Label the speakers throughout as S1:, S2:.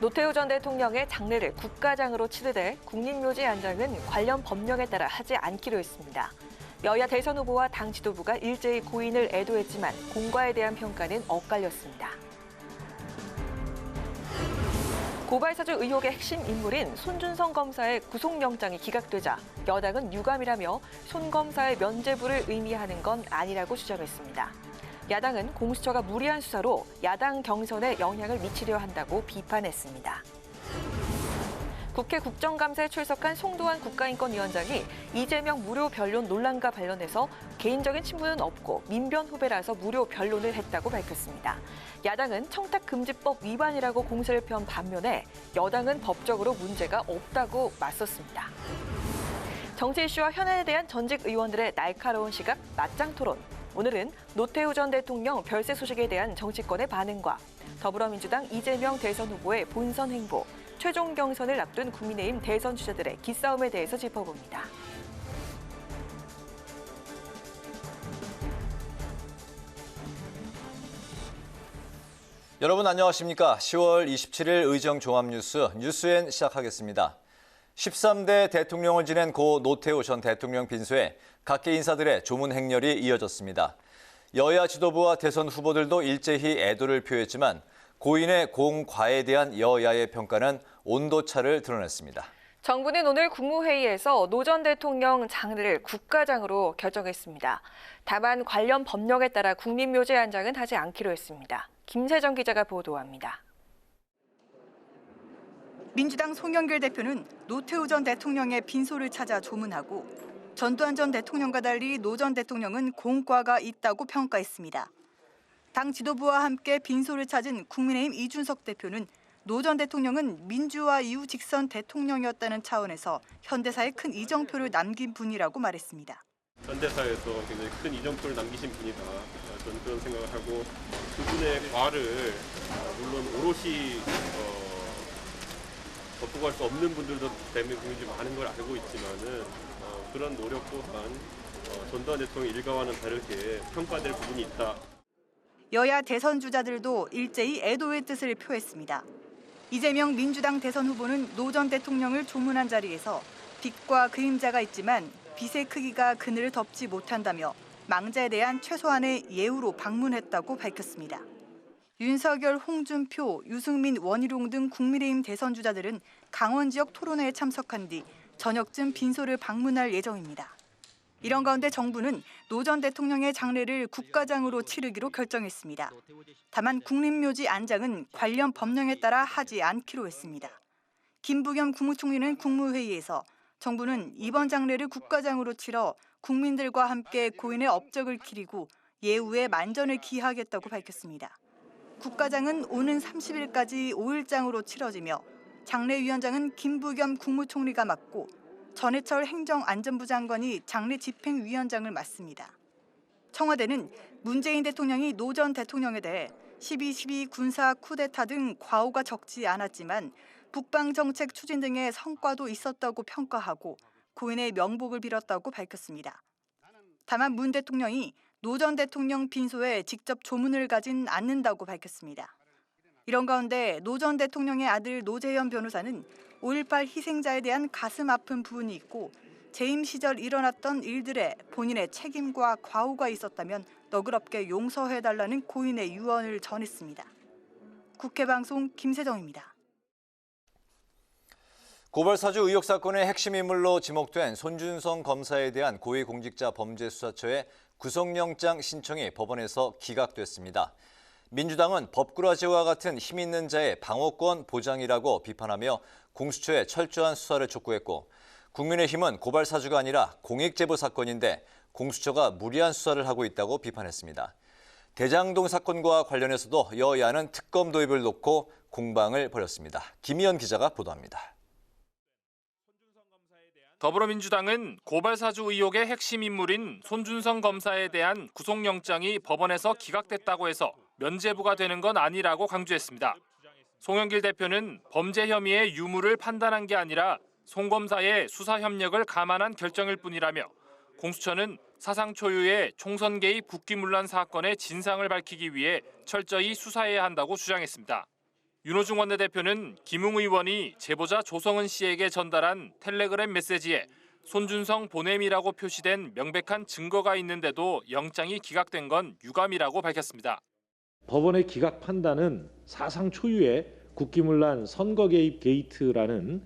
S1: 노태우 전 대통령의 장례를 국가장으로 치르되 국립묘지 안장은 관련 법령에 따라 하지 않기로 했습니다. 여야 대선 후보와 당 지도부가 일제히 고인을 애도했지만 공과에 대한 평가는 엇갈렸습니다. 고발사주 의혹의 핵심 인물인 손준성 검사의 구속영장이 기각되자 여당은 유감이라며 손 검사의 면죄부를 의미하는 건 아니라고 주장했습니다. 야당은 공수처가 무리한 수사로 야당 경선에 영향을 미치려 한다고 비판했습니다. 국회 국정감사에 출석한 송도한 국가인권위원장이 이재명 무료 변론 논란과 관련해서 개인적인 친분은 없고 민변 후배라서 무료 변론을 했다고 밝혔습니다. 야당은 청탁금지법 위반이라고 공세를 편 반면에 여당은 법적으로 문제가 없다고 맞섰습니다. 정치 이슈와 현안에 대한 전직 의원들의 날카로운 시각 맞짱 토론. 오늘은 노태우 전 대통령 별세 소식에 대한 정치권의 반응과 더불어민주당 이재명 대선 후보의 본선 행보, 최종 경선을 앞둔 국민의힘 대선 주자들의 기싸움에 대해서 짚어봅니다.
S2: 여러분 안녕하십니까? 10월 27일 의정 종합뉴스 뉴스엔 시작하겠습니다. 13대 대통령을 지낸 고 노태우 전 대통령 빈소에 각계 인사들의 조문 행렬이 이어졌습니다. 여야 지도부와 대선 후보들도 일제히 애도를 표했지만 고인의 공과에 대한 여야의 평가는 온도차를 드러냈습니다.
S1: 정부는 오늘 국무회의에서 노 전 대통령 장례를 국가장으로 결정했습니다. 다만 관련 법령에 따라 국립묘지 안장은 하지 않기로 했습니다. 김세정 기자가 보도합니다.
S3: 민주당 송영길 대표는 노태우 전 대통령의 빈소를 찾아 조문하고 전두환 전 대통령과 달리 노 전 대통령은 공과가 있다고 평가했습니다. 당 지도부와 함께 빈소를 찾은 국민의힘 이준석 대표는 노 전 대통령은 민주화 이후 직선 대통령이었다는 차원에서 현대사에 큰 이정표를 남긴 분이라고 말했습니다.
S4: 현대사에서 굉장히 큰 이정표를 남기신 분이다. 저는 그런 생각을 하고 그분의 과를 물론 오롯이 덮고 갈 수 없는 분들도 대한민국에 많은 걸 알고 있지만은 그런 노력 또한 전두환 대통령 일가와는 다르게 평가될 부분이 있다.
S3: 여야 대선 주자들도 일제히 애도의 뜻을 표했습니다. 이재명 민주당 대선 후보는 노 전 대통령을 조문한 자리에서 빛과 그림자가 있지만 빛의 크기가 그늘을 덮지 못한다며 망자에 대한 최소한의 예우로 방문했다고 밝혔습니다. 윤석열, 홍준표, 유승민, 원희룡 등 국민의힘 대선 주자들은 강원 지역 토론회에 참석한 뒤 저녁쯤 빈소를 방문할 예정입니다. 이런 가운데 정부는 노 전 대통령의 장례를 국가장으로 치르기로 결정했습니다. 다만 국립묘지 안장은 관련 법령에 따라 하지 않기로 했습니다. 김부겸 국무총리는 국무회의에서 정부는 이번 장례를 국가장으로 치러 국민들과 함께 고인의 업적을 기리고 예우에 만전을 기하겠다고 밝혔습니다. 국가장은 오는 30일까지 5일장으로 치러지며 장례위원장은 김부겸 국무총리가 맡고 전해철 행정안전부 장관이 장례 집행위원장을 맡습니다. 청와대는 문재인 대통령이 노 전 대통령에 대해 12.12 군사 쿠데타 등 과오가 적지 않았지만 북방정책 추진 등의 성과도 있었다고 평가하고 고인의 명복을 빌었다고 밝혔습니다. 다만 문 대통령이 노 전 대통령 빈소에 직접 조문을 가진 않는다고 밝혔습니다. 이런 가운데 노 전 대통령의 아들 노재현 변호사는 5.18 희생자에 대한 가슴 아픈 부분이 있고 재임 시절 일어났던 일들에 본인의 책임과 과오가 있었다면 너그럽게 용서해달라는 고인의 유언을 전했습니다. 국회방송 김세정입니다.
S2: 고발사주 의혹 사건의 핵심 인물로 지목된 손준성 검사에 대한 고위공직자범죄수사처의 구속영장 신청이 법원에서 기각됐습니다. 민주당은 법꾸라지와 같은 힘 있는 자의 방어권 보장이라고 비판하며 공수처에 철저한 수사를 촉구했고, 국민의힘은 고발사주가 아니라 공익제보 사건인데 공수처가 무리한 수사를 하고 있다고 비판했습니다. 대장동 사건과 관련해서도 여야는 특검 도입을 놓고 공방을 벌였습니다. 김희연 기자가 보도합니다.
S5: 더불어민주당은 고발사주 의혹의 핵심 인물인 손준성 검사에 대한 구속영장이 법원에서 기각됐다고 해서 면죄부가 되는 건 아니라고 강조했습니다. 송영길 대표는 범죄 혐의의 유무를 판단한 게 아니라 송 검사의 수사 협력을 감안한 결정일 뿐이라며 공수처는 사상 초유의 총선 개입 국기문란 사건의 진상을 밝히기 위해 철저히 수사해야 한다고 주장했습니다. 윤호중 원내대표는 김웅 의원이 제보자 조성은 씨에게 전달한 텔레그램 메시지에 손준성 보냄이라고 표시된 명백한 증거가 있는데도 영장이 기각된 건 유감이라고 밝혔습니다.
S6: 법원의 기각 판단은 사상 초유의 국기문란 선거 개입 게이트라는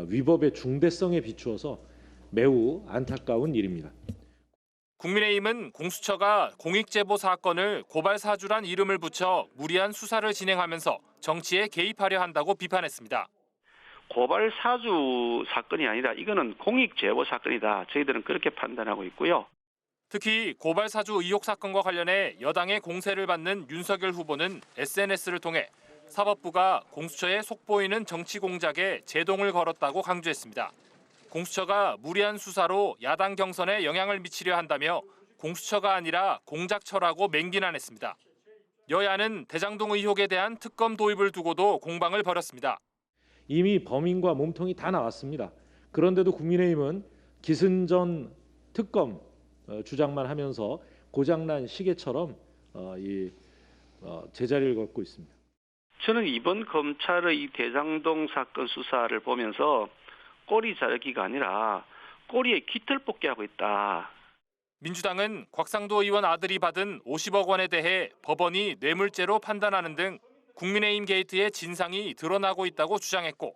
S6: 위법의 중대성에 비추어서 매우 안타까운 일입니다.
S5: 국민의힘은 공수처가 공익제보 사건을 고발 사주란 이름을 붙여 무리한 수사를 진행하면서 정치에 개입하려 한다고 비판했습니다.
S7: 고발 사주 사건이 아니라 이거는 공익 제보 사건이다. 저희들은 그렇게 판단하고 있고요.
S5: 특히 고발 사주 의혹 사건과 관련해 여당의 공세를 받는 윤석열 후보는 SNS를 통해 사법부가 공수처에 속보이는 정치 공작에 제동을 걸었다고 강조했습니다. 공수처가 무리한 수사로 야당 경선에 영향을 미치려 한다며 공수처가 아니라 공작처라고 맹비난했습니다. 여야는 대장동 의혹에 대한 특검 도입을 두고도 공방을 벌였습니다.
S6: 이미 범인과 몸통이 다 나왔습니다. 그런데도 국민의힘은 기승전 특검 주장만 하면서 고장난 시계처럼 제자리를 걷고 있습니다.
S7: 저는 이번 검찰의 이 대장동 사건 수사를 보면서 꼬리 자르기가 아니라 꼬리에 깃털 뽑기 하고 있다.
S5: 민주당은 곽상도 의원 아들이 받은 50억 원에 대해 법원이 뇌물죄로 판단하는 등 국민의힘 게이트의 진상이 드러나고 있다고 주장했고,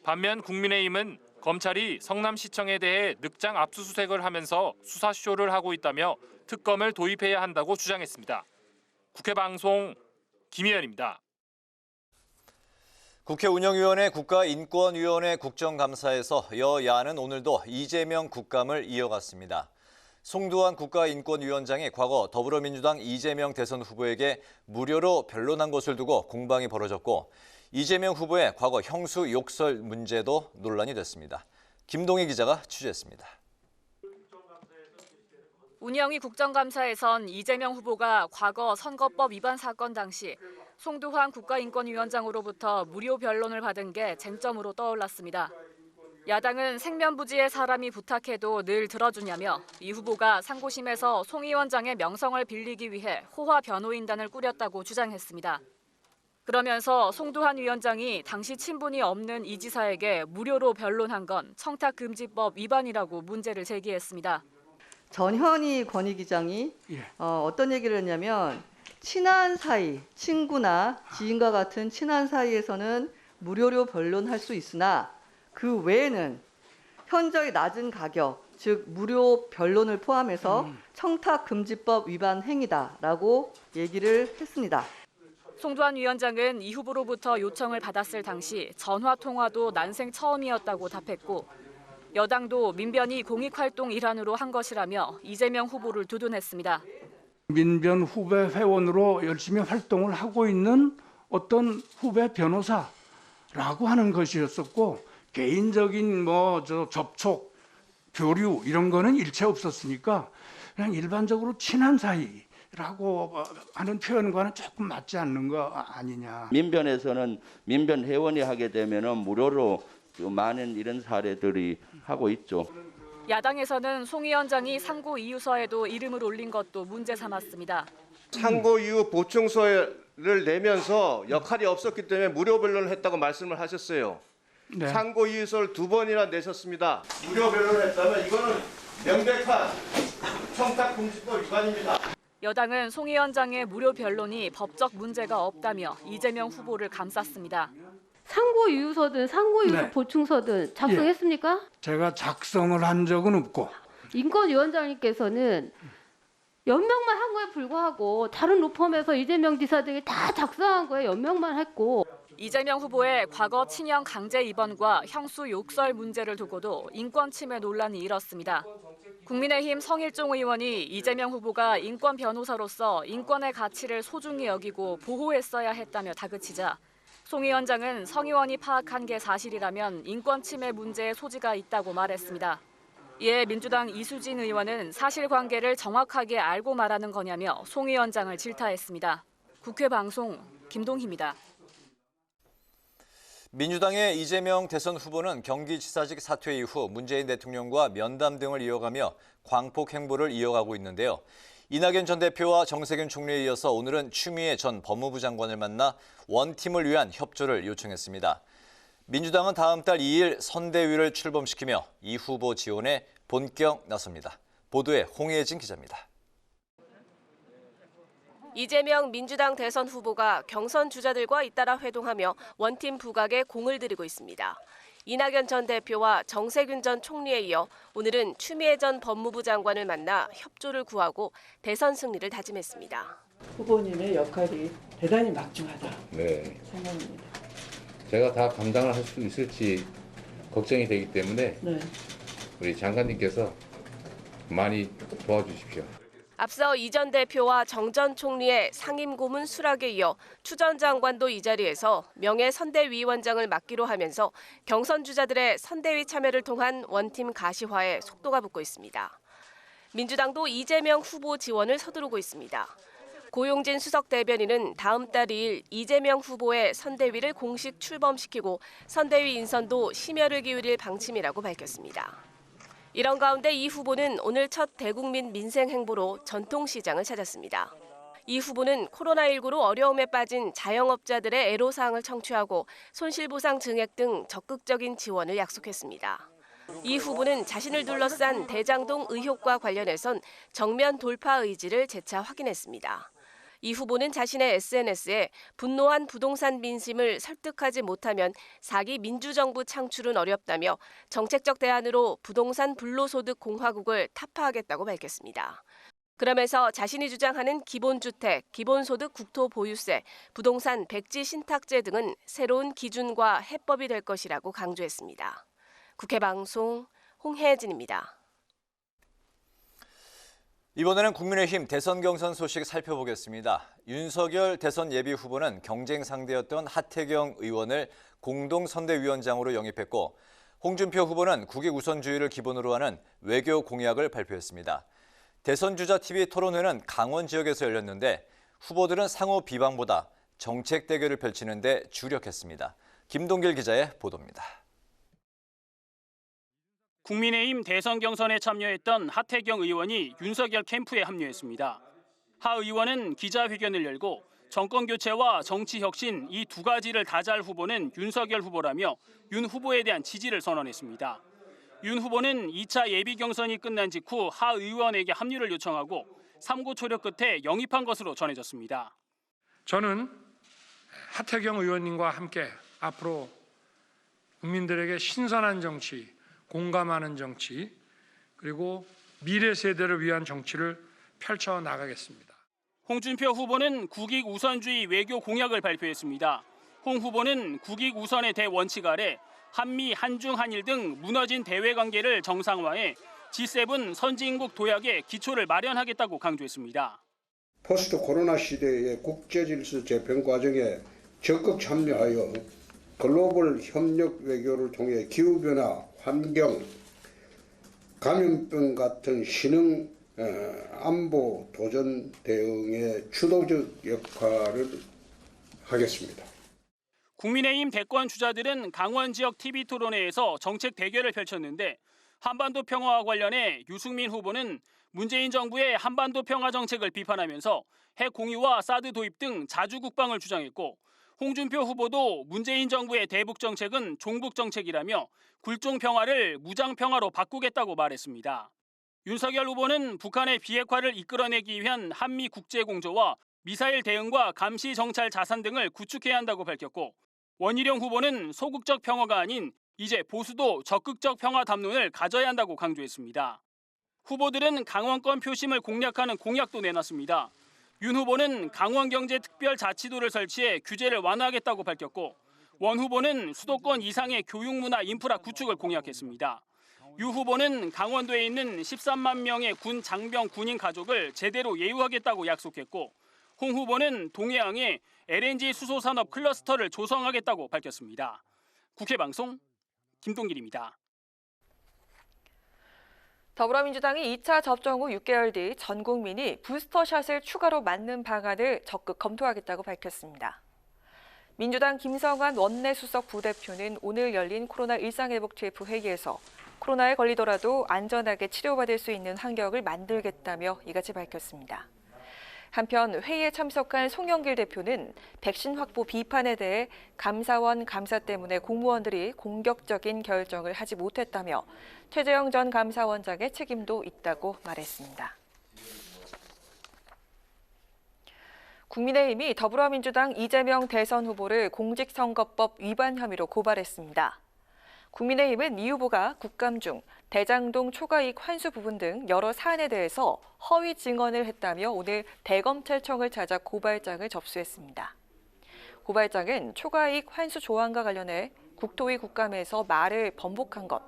S5: 반면 국민의힘은 검찰이 성남시청에 대해 늑장 압수수색을 하면서 수사쇼를 하고 있다며 특검을 도입해야 한다고 주장했습니다. 국회방송 김희연입니다.
S2: 국회 운영위원회 국가인권위원회 국정감사에서 여야는 오늘도 이재명 국감을 이어갔습니다. 송두환 국가인권위원장이 과거 더불어민주당 이재명 대선 후보에게 무료로 변론한 것을 두고 공방이 벌어졌고, 이재명 후보의 과거 형수 욕설 문제도 논란이 됐습니다. 김동희 기자가 취재했습니다.
S8: 운영위 국정감사에선 이재명 후보가 과거 선거법 위반 사건 당시 송두환 국가인권위원장으로부터 무료 변론을 받은 게 쟁점으로 떠올랐습니다. 야당은 생면부지의 사람이 부탁해도 늘 들어주냐며 이 후보가 상고심에서 송 위원장의 명성을 빌리기 위해 호화 변호인단을 꾸렸다고 주장했습니다. 그러면서 송두환 위원장이 당시 친분이 없는 이 지사에게 무료로 변론한 건 청탁금지법 위반이라고 문제를 제기했습니다.
S9: 전현희 권익위장이 어떤 얘기를 했냐면 친한 사이, 친구나 지인과 같은 친한 사이에서는 무료로 변론할 수 있으나 그 외에는 현저히 낮은 가격, 즉 무료 변론을 포함해서 청탁금지법 위반 행위다라고 얘기를 했습니다.
S8: 송두환 위원장은 이 후보로부터 요청을 받았을 당시 전화 통화도 난생 처음이었다고 답했고, 여당도 민변이 공익활동 일환으로 한 것이라며 이재명 후보를 두둔했습니다.
S10: 민변 후배 회원으로 열심히 활동을 하고 있는 어떤 후배 변호사라고 하는 것이었었고, 개인적인 접촉, 교류 이런 거는 일체 없었으니까 그냥 일반적으로 친한 사이라고 하는 표현과는 조금 맞지 않는 거 아니냐.
S11: 민변에서는 민변 회원이 하게 되면은 무료로 많은 이런 사례들이 하고 있죠.
S8: 야당에서는 송 위원장이 상고 이유서에도 이름을 올린 것도 문제 삼았습니다.
S12: 상고 이후 보충서를 내면서 역할이 없었기 때문에 무료 변론을 했다고 말씀을 하셨어요. 네. 상고 이유서를 2번이나 내셨습니다. 무료 변론을 했다면 이거는 명백한 청탁금지법 위반입니다.
S8: 여당은 송 위원장의 무료 변론이 법적 문제가 없다며 이재명 후보를 감쌌습니다.
S13: 상고 이유서든 상고 이유서 보충서든 작성했습니까?
S10: 제가 작성을 한 적은 없고.
S13: 인권위원장님께서는 연명만 한 거에 불구하고 다른 로펌에서 이재명 지사 등이 다 작성한 거에 연명만 했고.
S8: 이재명 후보의 과거 친형 강제 입원과 형수 욕설 문제를 두고도 인권 침해 논란이 일었습니다. 국민의힘 성일종 의원이 이재명 후보가 인권 변호사로서 인권의 가치를 소중히 여기고 보호했어야 했다며 다그치자, 송 위원장은 성 의원이 파악한 게 사실이라면 인권 침해 문제에 소지가 있다고 말했습니다. 이에 민주당 이수진 의원은 사실관계를 정확하게 알고 말하는 거냐며 송 위원장을 질타했습니다. 국회 방송 김동희입니다.
S2: 민주당의 이재명 대선 후보는 경기지사직 사퇴 이후 문재인 대통령과 면담 등을 이어가며 광폭 행보를 이어가고 있는데요. 이낙연 전 대표와 정세균 총리에 이어서 오늘은 추미애 전 법무부 장관을 만나 원팀을 위한 협조를 요청했습니다. 민주당은 다음 달 2일 선대위를 출범시키며 이 후보 지원에 본격 나섭니다. 보도에 홍혜진 기자입니다.
S14: 이재명 민주당 대선 후보가 경선 주자들과 잇따라 회동하며 원팀 부각에 공을 들이고 있습니다. 이낙연 전 대표와 정세균 전 총리에 이어 오늘은 추미애 전 법무부 장관을 만나 협조를 구하고 대선 승리를 다짐했습니다.
S15: 후보님의 역할이 대단히 막중하다 생각합니다.
S16: 제가 다 감당을 할 수 있을지 걱정이 되기 때문에 우리 장관님께서 많이 도와주십시오.
S14: 앞서 이 전 대표와 정 전 총리의 상임고문 수락에 이어 추 전 장관도 이 자리에서 명예선대위원장을 맡기로 하면서 경선 주자들의 선대위 참여를 통한 원팀 가시화에 속도가 붙고 있습니다. 민주당도 이재명 후보 지원을 서두르고 있습니다. 고용진 수석 대변인은 다음 달 2일 이재명 후보의 선대위를 공식 출범시키고 선대위 인선도 심혈을 기울일 방침이라고 밝혔습니다. 이런 가운데 이 후보는 오늘 첫 대국민 민생 행보로 전통시장을 찾았습니다. 이 후보는 코로나19로 어려움에 빠진 자영업자들의 애로사항을 청취하고 손실보상 증액 등 적극적인 지원을 약속했습니다. 이 후보는 자신을 둘러싼 대장동 의혹과 관련해선 정면 돌파 의지를 재차 확인했습니다. 이 후보는 자신의 SNS에 분노한 부동산 민심을 설득하지 못하면 4기 민주정부 창출은 어렵다며 정책적 대안으로 부동산 불로소득 공화국을 타파하겠다고 밝혔습니다. 그러면서 자신이 주장하는 기본주택, 기본소득 국토보유세, 부동산 백지 신탁제 등은 새로운 기준과 해법이 될 것이라고 강조했습니다. 국회방송 홍혜진입니다.
S2: 이번에는 국민의힘 대선 경선 소식 살펴보겠습니다. 윤석열 대선 예비 후보는 경쟁 상대였던 하태경 의원을 공동선대위원장으로 영입했고 홍준표 후보는 국익 우선주의를 기본으로 하는 외교 공약을 발표했습니다. 대선 주자 TV 토론회는 강원 지역에서 열렸는데 후보들은 상호 비방보다 정책 대결을 펼치는 데 주력했습니다. 김동길 기자의 보도입니다.
S17: 국민의힘 대선 경선에 참여했던 하태경 의원이 윤석열 캠프에 합류했습니다. 하 의원은 기자회견을 열고 정권 교체와 정치 혁신 이 두 가지를 다잘 후보는 윤석열 후보라며 윤 후보에 대한 지지를 선언했습니다. 윤 후보는 2차 예비 경선이 끝난 직후 하 의원에게 합류를 요청하고 삼고초려 끝에 영입한 것으로 전해졌습니다.
S18: 저는 하태경 의원님과 함께 앞으로 국민들에게 신선한 정치, 공감하는 정치, 그리고 미래 세대를 위한 정치를 펼쳐나가겠습니다.
S17: 홍준표 후보는 국익 우선주의 외교 공약을 발표했습니다. 홍 후보는 국익 우선의 대원칙 아래 한미, 한중, 한일 등 무너진 대외 관계를 정상화해 G7 선진국 도약의 기초를 마련하겠다고 강조했습니다.
S19: 포스트 코로나 시대의 국제 질서 재편 과정에 적극 참여하여 글로벌 협력 외교를 통해 기후변화, 환경, 감염병 같은 신흥 안보 도전 대응에 주도적 역할을 하겠습니다.
S17: 국민의힘 대권 주자들은 강원 지역 TV 토론회에서 정책 대결을 펼쳤는데 한반도 평화와 관련해 유승민 후보는 문재인 정부의 한반도 평화 정책을 비판하면서 핵 공유와 사드 도입 등 자주 국방을 주장했고 홍준표 후보도 문재인 정부의 대북 정책은 종북 정책이라며 굴종 평화를 무장 평화로 바꾸겠다고 말했습니다. 윤석열 후보는 북한의 비핵화를 이끌어내기 위한 한미 국제 공조와 미사일 대응과 감시 정찰 자산 등을 구축해야 한다고 밝혔고 원희룡 후보는 소극적 평화가 아닌 이제 보수도 적극적 평화 담론을 가져야 한다고 강조했습니다. 후보들은 강원권 표심을 공략하는 공약도 내놨습니다. 윤 후보는 강원경제특별자치도를 설치해 규제를 완화하겠다고 밝혔고 원 후보는 수도권 이상의 교육문화 인프라 구축을 공약했습니다. 유 후보는 강원도에 있는 13만 명의 군 장병 군인 가족을 제대로 예우하겠다고 약속했고 홍 후보는 동해항에 LNG 수소산업 클러스터를 조성하겠다고 밝혔습니다. 국회방송 김동길입니다.
S1: 더불어민주당이 2차 접종 후 6개월 뒤 전 국민이 부스터샷을 추가로 맞는 방안을 적극 검토하겠다고 밝혔습니다. 민주당 김성환 원내수석 부대표는 오늘 열린 코로나 일상회복 TF 회의에서 코로나에 걸리더라도 안전하게 치료받을 수 있는 환경을 만들겠다며 이같이 밝혔습니다. 한편 회의에 참석한 송영길 대표는 백신 확보 비판에 대해 감사원 감사 때문에 공무원들이 공격적인 결정을 하지 못했다며 최재형 전 감사원장의 책임도 있다고 말했습니다. 국민의힘이 더불어민주당 이재명 대선 후보를 공직선거법 위반 혐의로 고발했습니다. 국민의힘은 이 후보가 국감 중 대장동 초과이익 환수 부분 등 여러 사안에 대해서 허위 증언을 했다며 오늘 대검찰청을 찾아 고발장을 접수했습니다. 고발장은 초과이익 환수 조항과 관련해 국토위 국감에서 말을 번복한 것,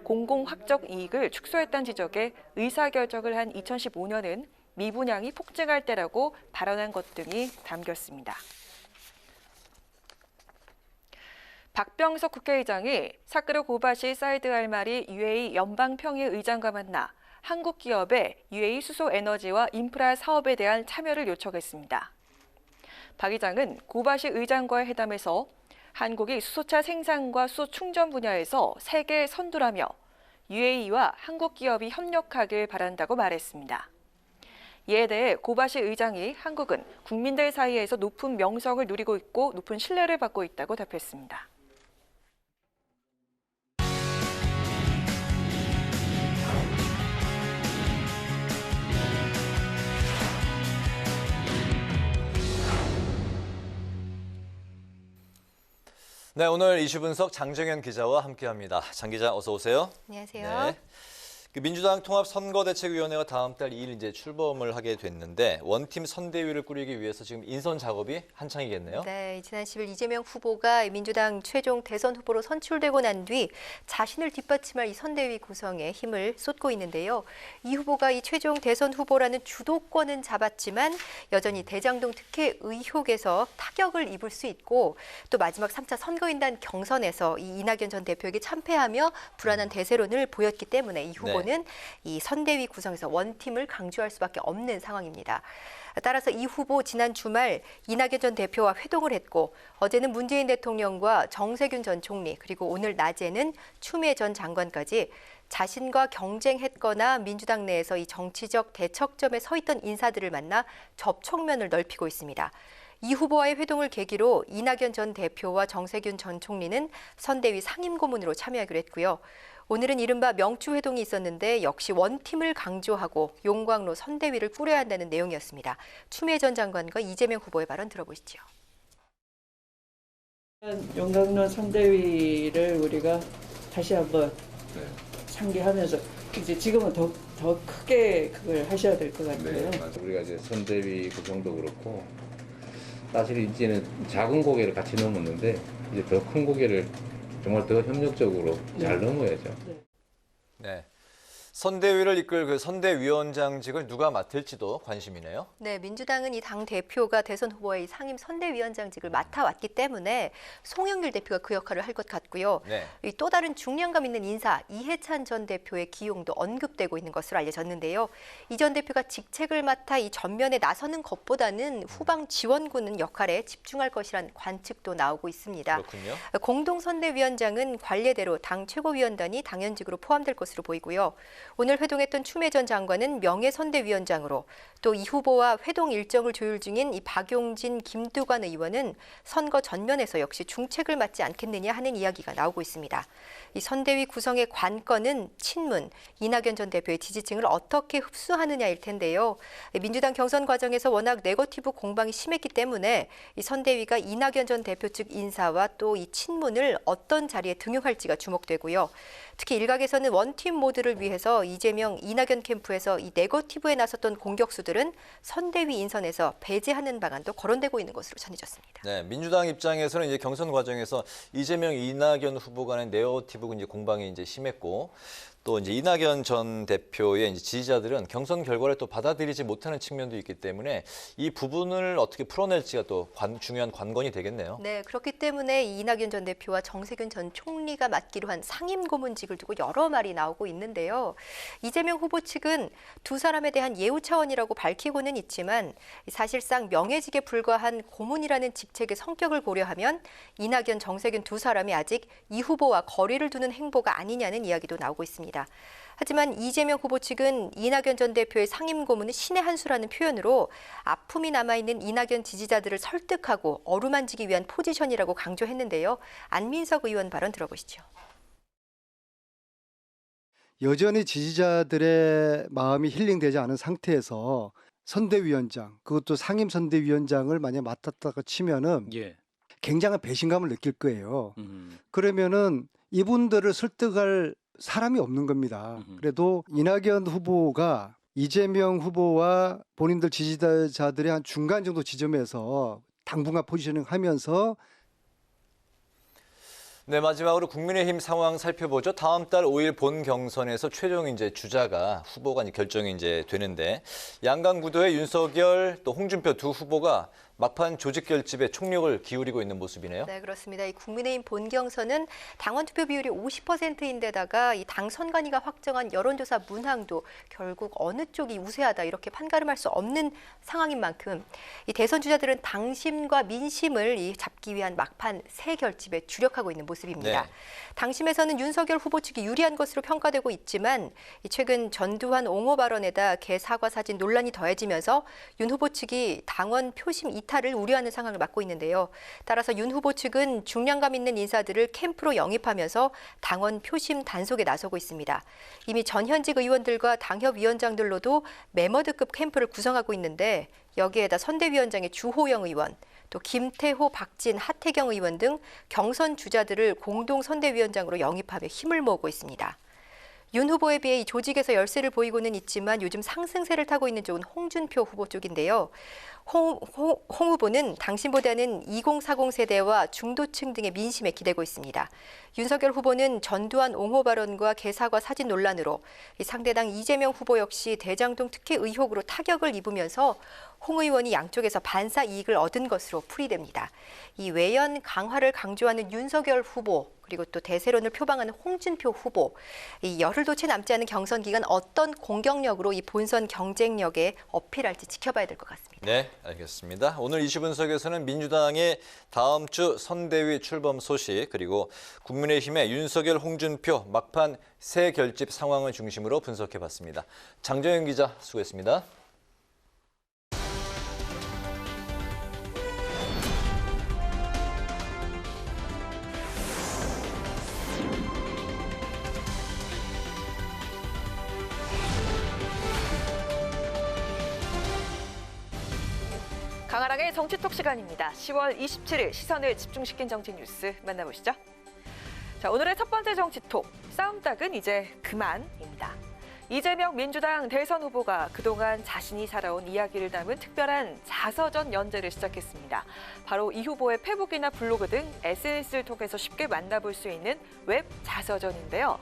S1: 공공학적 이익을 축소했다는 지적에 의사결정을 한 2015년은 미분양이 폭증할 때라고 발언한 것 등이 담겼습니다. 박병석 국회의장이 사크르 고바시 사이드 알마리 UAE 연방평의의장과 만나 한국 기업의 UAE 수소에너지와 인프라 사업에 대한 참여를 요청했습니다. 박 의장은 고바시 의장과의 회담에서 한국이 수소차 생산과 수소 충전 분야에서 세계 선두라며 UAE와 한국 기업이 협력하길 바란다고 말했습니다. 이에 대해 고바시 의장이 한국은 국민들 사이에서 높은 명성을 누리고 있고 높은 신뢰를 받고 있다고 답했습니다.
S2: 네, 오늘 이슈 분석 장정현 기자와 함께합니다. 장 기자, 어서 오세요.
S20: 안녕하세요.
S2: 네. 민주당 통합선거대책위원회가 다음 달 2일 이제 출범을 하게 됐는데 원팀 선대위를 꾸리기 위해서 지금 인선 작업이 한창이겠네요.
S20: 네, 지난 10일 이재명 후보가 민주당 최종 대선 후보로 선출되고 난 뒤 자신을 뒷받침할 이 선대위 구성에 힘을 쏟고 있는데요. 이 후보가 이 최종 대선 후보라는 주도권은 잡았지만 여전히 대장동 특혜 의혹에서 타격을 입을 수 있고 또 마지막 3차 선거인단 경선에서 이 이낙연 전 대표에게 참패하며 불안한 대세론을 보였기 때문에 이 후보 는 이 선대위 구성에서 원팀을 강조할 수밖에 없는 상황입니다. 따라서 이 후보 지난 주말 이낙연 전 대표와 회동을 했고 어제는 문재인 대통령과 정세균 전 총리 그리고 오늘 낮에는 추미애 전 장관까지 자신과 경쟁했거나 민주당 내에서 이 정치적 대척점에 서 있던 인사들을 만나 접촉면을 넓히고 있습니다. 이 후보와의 회동을 계기로 이낙연 전 대표와 정세균 전 총리는 선대위 상임고문으로 참여하기로 했고요. 오늘은 이른바 명추회동이 있었는데 역시 원팀을 강조하고 용광로 선대위를 꾸려야 한다는 내용이었습니다. 추미애 전 장관과 이재명 후보의 발언 들어보시죠.
S15: 용광로 선대위를 우리가 다시 한번 상기하면서 이제 지금은 더 크게 그걸 하셔야 될 것 같아요.
S16: 네, 맞아요. 우리가 이제 선대위 구성도 그렇고 사실 이제는 작은 고개를 같이 넘었는데 이제 더 큰 고개를 정말 더 협력적으로 잘 넘어야죠.
S2: 네. 선대위를 이끌 그 선대위원장직을 누가 맡을지도 관심이네요.
S20: 네, 민주당은 이 당 대표가 대선 후보의 상임 선대위원장직을 맡아왔기 때문에 송영길 대표가 그 역할을 할 것 같고요.
S2: 네.
S20: 또 다른 중량감 있는 인사 이해찬 전 대표의 기용도 언급되고 있는 것으로 알려졌는데요. 이 전 대표가 직책을 맡아 이 전면에 나서는 것보다는 후방 지원군 역할에 집중할 것이란 관측도 나오고 있습니다.
S2: 그렇군요.
S20: 공동선대위원장은 관례대로 당 최고위원단이 당연직으로 포함될 것으로 보이고요. 오늘 회동했던 추미애 전 장관은 명예선대위원장으로 또 이 후보와 회동 일정을 조율 중인 이 박용진, 김두관 의원은 선거 전면에서 역시 중책을 맡지 않겠느냐 하는 이야기가 나오고 있습니다. 이 선대위 구성의 관건은 친문, 이낙연 전 대표의 지지층을 어떻게 흡수하느냐일 텐데요. 민주당 경선 과정에서 워낙 네거티브 공방이 심했기 때문에 이 선대위가 이낙연 전 대표 측 인사와 또 이 친문을 어떤 자리에 등용할지가 주목되고요. 특히 일각에서는 원팀 모드를 위해서 이재명, 이낙연 캠프에서 이 네거티브에 나섰던 공격수들은 선대위 인선에서 배제하는 방안도 거론되고 있는 것으로 전해졌습니다.
S2: 네, 민주당 입장에서는 이제 경선 과정에서 이재명, 이낙연 후보 간의 네거티브 이제 공방이 이제 심했고 또 이제 이낙연 전 대표의 이제 지지자들은 경선 결과를 또 받아들이지 못하는 측면도 있기 때문에 이 부분을 어떻게 풀어낼지가 또 중요한 관건이 되겠네요.
S20: 네, 그렇기 때문에 이낙연 전 대표와 정세균 전 총리가 맡기로 한 상임고문직을 두고 여러 말이 나오고 있는데요. 이재명 후보 측은 두 사람에 대한 예우 차원이라고 밝히고는 있지만 사실상 명예직에 불과한 고문이라는 직책의 성격을 고려하면 이낙연, 정세균 두 사람이 아직 이 후보와 거리를 두는 행보가 아니냐는 이야기도 나오고 있습니다. 하지만 이재명 후보 측은 이낙연 전 대표의 상임 고문은 신의 한 수라는 표현으로 아픔이 남아있는 이낙연 지지자들을 설득하고 어루만지기 위한 포지션이라고 강조했는데요. 안민석 의원 발언 들어보시죠.
S21: 여전히 지지자들의 마음이 힐링되지 않은 상태에서 선대위원장, 그것도 상임 선대위원장을 만약 맡았다고 치면은 굉장한 배신감을 느낄 거예요. 그러면은 이분들을 설득할 사람이 없는 겁니다. 그래도 이낙연 후보가 이재명 후보와 본인들 지지자들의 한 중간 정도 지점에서 당분간 포지셔닝 하면서
S2: 네, 마지막으로 국민의힘 상황 살펴보죠. 다음 달 5일 본 경선에서 최종 이제 주자가 후보가 이제 결정이 이제 되는데 양강 구도의 윤석열 또 홍준표 두 후보가 막판 조직 결집에 총력을 기울이고 있는 모습이네요.
S20: 네, 그렇습니다. 이 국민의힘 본 경선은 당원 투표 비율이 50%인데다가 이 당 선관위가 확정한 여론조사 문항도 결국 어느 쪽이 우세하다 이렇게 판가름할 수 없는 상황인 만큼 이 대선 주자들은 당심과 민심을 잡기 위한 막판 새 결집에 주력하고 있는 모습입니다.
S22: 네.
S20: 당심에서는 윤석열 후보 측이 유리한 것으로 평가되고 있지만 최근 전두환 옹호 발언에다 개 사과 사진 논란이 더해지면서 윤 후보 측이 당원 표심 이탈을 우려하는 상황을 맞고 있는데요. 따라서 윤 후보 측은 중량감 있는 인사들을 캠프로 영입하면서 당원 표심 단속에 나서고 있습니다. 이미 전현직 의원들과 당협위원장들로도 메머드급 캠프를 구성하고 있는데 여기에다 선대위원장의 주호영 의원, 또 김태호, 박진, 하태경 의원 등 경선 주자들을 공동 선대위원장으로 영입하며 힘을 모으고 있습니다. 윤 후보에 비해 이 조직에서 열세를 보이고는 있지만 요즘 상승세를 타고 있는 쪽은 홍준표 후보 쪽인데요. 홍 후보는 당신보다는 2040 세대와 중도층 등의 민심에 기대고 있습니다. 윤석열 후보는 전두환 옹호 발언과 개사과 사진 논란으로 상대당 이재명 후보 역시 대장동 특혜 의혹으로 타격을 입으면서 홍 의원이 양쪽에서 반사 이익을 얻은 것으로 풀이됩니다. 이 외연 강화를 강조하는 윤석열 후보 그리고 또 대세론을 표방하는 홍준표 후보, 이 열흘도 채 남지 않은 경선 기간 어떤 공격력으로 이 본선 경쟁력에 어필할지 지켜봐야 될 것 같습니다.
S2: 네, 알겠습니다. 오늘 이슈 분석에서는 민주당의 다음 주 선대위 출범 소식 그리고 국민의힘의 윤석열, 홍준표 막판 새 결집 상황을 중심으로 분석해봤습니다. 장정현 기자 수고했습니다.
S1: 강하랑의 정치톡 시간입니다. 10월 27일 시선을 집중시킨 정치 뉴스 만나보시죠. 자, 오늘의 첫 번째 정치톡, 싸움닭은 이제 그만입니다. 이재명 민주당 대선 후보가 그동안 자신이 살아온 이야기를 담은 특별한 자서전 연재를 시작했습니다. 바로 이 후보의 페북이나 블로그 등 SNS를 통해서 쉽게 만나볼 수 있는 웹 자서전인데요.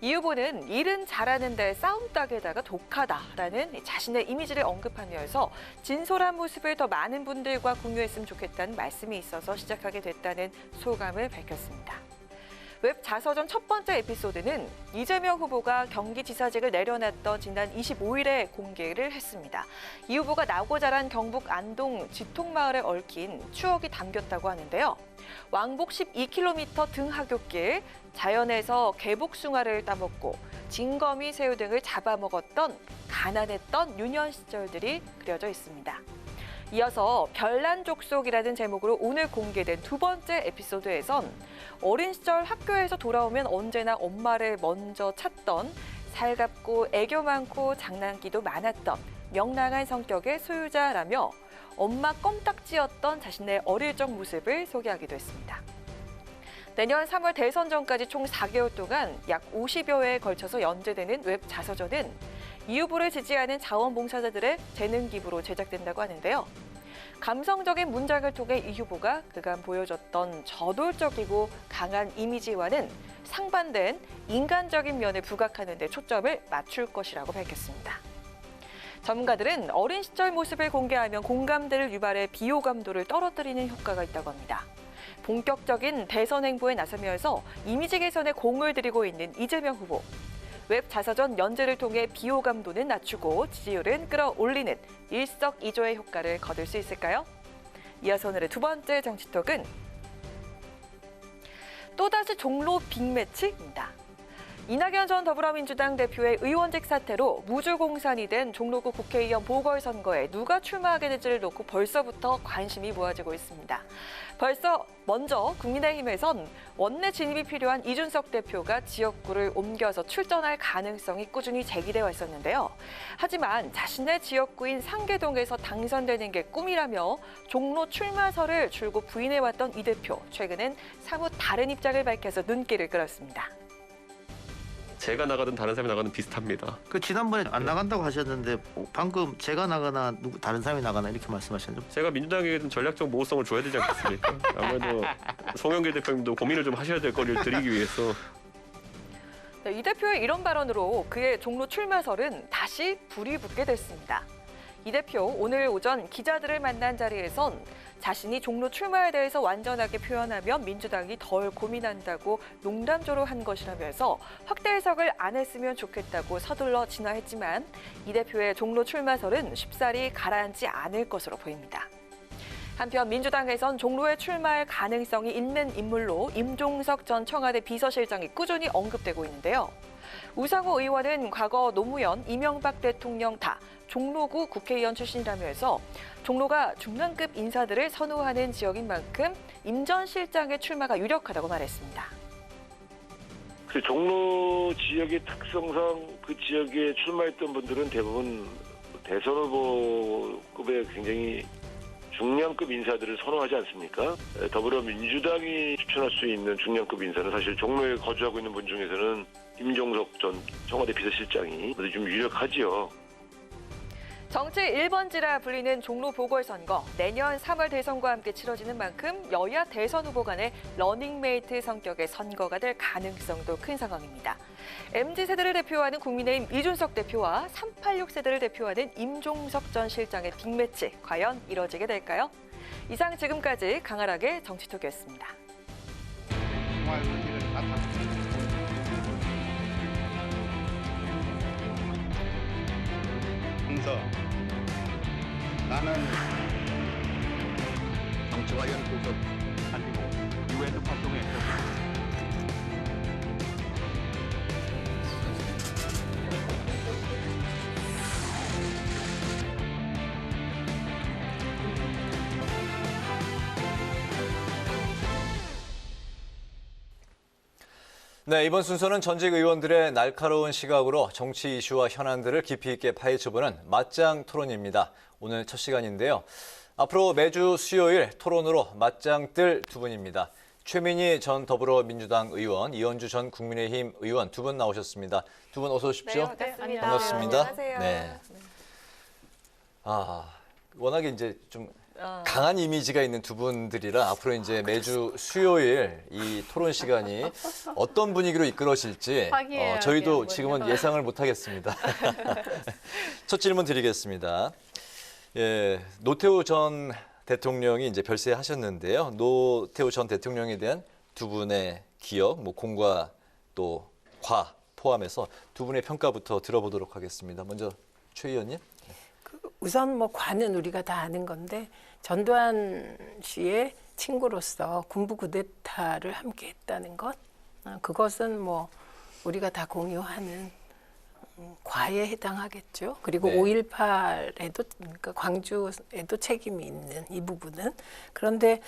S1: 이 후보는 일은 잘하는데 싸움닭에다가 독하다라는 자신의 이미지를 언급하면서 진솔한 모습을 더 많은 분들과 공유했으면 좋겠다는 말씀이 있어서 시작하게 됐다는 소감을 밝혔습니다. 웹 자서전 첫 번째 에피소드는 이재명 후보가 경기지사직을 내려놨던 지난 25일에 공개를 했습니다. 이 후보가 나고 자란 경북 안동 지통마을에 얽힌 추억이 담겼다고 하는데요. 왕복 12km 등하굣길, 자연에서 개복숭아를 따먹고 진거미 새우 등을 잡아먹었던 가난했던 유년 시절들이 그려져 있습니다. 이어서 별난 족속이라는 제목으로 오늘 공개된 두 번째 에피소드에선 어린 시절 학교에서 돌아오면 언제나 엄마를 먼저 찾던 살갑고 애교 많고 장난기도 많았던 명랑한 성격의 소유자라며 엄마 껌딱지였던 자신의 어릴 적 모습을 소개하기도 했습니다. 내년 3월 대선 전까지 총 4개월 동안 약 50여 회에 걸쳐서 연재되는 웹 자서전은 이 후보를 지지하는 자원봉사자들의 재능 기부로 제작된다고 하는데요. 감성적인 문장을 통해 이 후보가 그간 보여줬던 저돌적이고 강한 이미지와는 상반된 인간적인 면에 부각하는 데 초점을 맞출 것이라고 밝혔습니다. 전문가들은 어린 시절 모습을 공개하면 공감대를 유발해 비호감도를 떨어뜨리는 효과가 있다고 합니다. 본격적인 대선 행보에 나서면서 이미지 개선에 공을 들이고 있는 이재명 후보. 웹 자서전 연재를 통해 비호감도는 낮추고 지지율은 끌어올리는 일석이조의 효과를 거둘 수 있을까요? 이어서 오늘의 두 번째 정치톡은 또다시 종로 빅매치입니다. 이낙연 전 더불어민주당 대표의 의원직 사퇴로 무주공산이 된 종로구 국회의원 보궐선거에 누가 출마하게 될지를 놓고 벌써부터 관심이 모아지고 있습니다. 먼저 국민의힘에선 원내 진입이 필요한 이준석 대표가 지역구를 옮겨서 출전할 가능성이 꾸준히 제기돼 왔었는데요. 하지만 자신의 지역구인 상계동에서 당선되는 게 꿈이라며 종로 출마설을 줄곧 부인해왔던 이 대표. 최근엔 사뭇 다른 입장을 밝혀서 눈길을 끌었습니다.
S4: 제가 나가든 다른 사람이 나가든 비슷합니다.
S22: 그 지난번에 안 나간다고 하셨는데 방금 제가 나가나 다른 사람이 나가나 이렇게 말씀하셨는데
S4: 제가 민주당에게 좀 전략적 모호성을 줘야 되지 않겠습니까? 아무래도 송영길 대표님도 고민을 좀 하셔야 될 거리를 드리기 위해서.
S1: 네, 이 대표의 이런 발언으로 그의 종로 출마설은 다시 불이 붙게 됐습니다. 이 대표 오늘 오전 기자들을 만난 자리에선 자신이 종로 출마에 대해서 완전하게 표현하면 민주당이 덜 고민한다고 농담조로 한 것이라면서 확대 해석을 안 했으면 좋겠다고 서둘러 진화했지만 이 대표의 종로 출마설은 쉽사리 가라앉지 않을 것으로 보입니다. 한편 민주당에선 종로에 출마할 가능성이 있는 인물로 임종석 전 청와대 비서실장이 꾸준히 언급되고 있는데요. 우상호 의원은 과거 노무현, 이명박 대통령 다 종로구 국회의원 출신이라면서 종로가 중량급 인사들을 선호하는 지역인 만큼 임 전 실장의 출마가 유력하다고 말했습니다.
S23: 그 종로 지역의 특성상 그 지역에 출마했던 분들은 대부분 대선 후보급의 굉장히 중량급 인사들을 선호하지 않습니까? 더불어민주당이 추천할 수 있는 중량급 인사는 사실 종로에 거주하고 있는 분 중에서는 임종석 전 청와대 비서실장이 좀 유력하지요.
S1: 정치 1번지라 불리는 종로 보궐선거, 내년 3월 대선과 함께 치러지는 만큼 여야 대선 후보 간의 러닝메이트 성격의 선거가 될 가능성도 큰 상황입니다. MZ세대를 대표하는 국민의힘 이준석 대표와 386세대를 대표하는 임종석 전 실장의 빅매치, 과연 이뤄지게 될까요? 이상 지금까지 강하락의 정치톡이었습니다.
S24: 나는 정치와 연구소 달리고 유엔 활동에
S2: 네, 이번 순서는 전직 의원들의 날카로운 시각으로 정치 이슈와 현안들을 깊이 있게 파헤쳐보는 맞짱 토론입니다. 오늘 첫 시간인데요. 앞으로 매주 수요일 토론으로 맞짱 뜰 두 분입니다. 최민희 전 더불어민주당 의원, 이현주 전 국민의힘 의원 두 분 나오셨습니다. 두 분 어서 오십시오.
S1: 네, 반갑습니다.
S2: 반갑습니다.
S1: 안녕하세요.
S2: 네. 워낙에 이제 좀 강한 이미지가 있는 두 분들이라 앞으로 이제 매주 수요일 이 토론 시간이 어떤 분위기로 이끌어질지 저희도 지금은 예상을 못 하겠습니다. 첫 질문 드리겠습니다. 예, 노태우 전 대통령이 이제 별세하셨는데요. 노태우 전 대통령에 대한 두 분의 기억, 공과 또 과 포함해서 두 분의 평가부터 들어보도록 하겠습니다. 먼저 최 의원님.
S25: 우선 과는 우리가 다 아는 건데 전두환 씨의 친구로서 군부 쿠데타를 함께 했다는 것, 그것은 우리가 다 공유하는 과에 해당하겠죠. 그리고
S26: 네.
S25: 5.18에도 그러니까 광주에도 책임이 있는 이 부분은. 그런데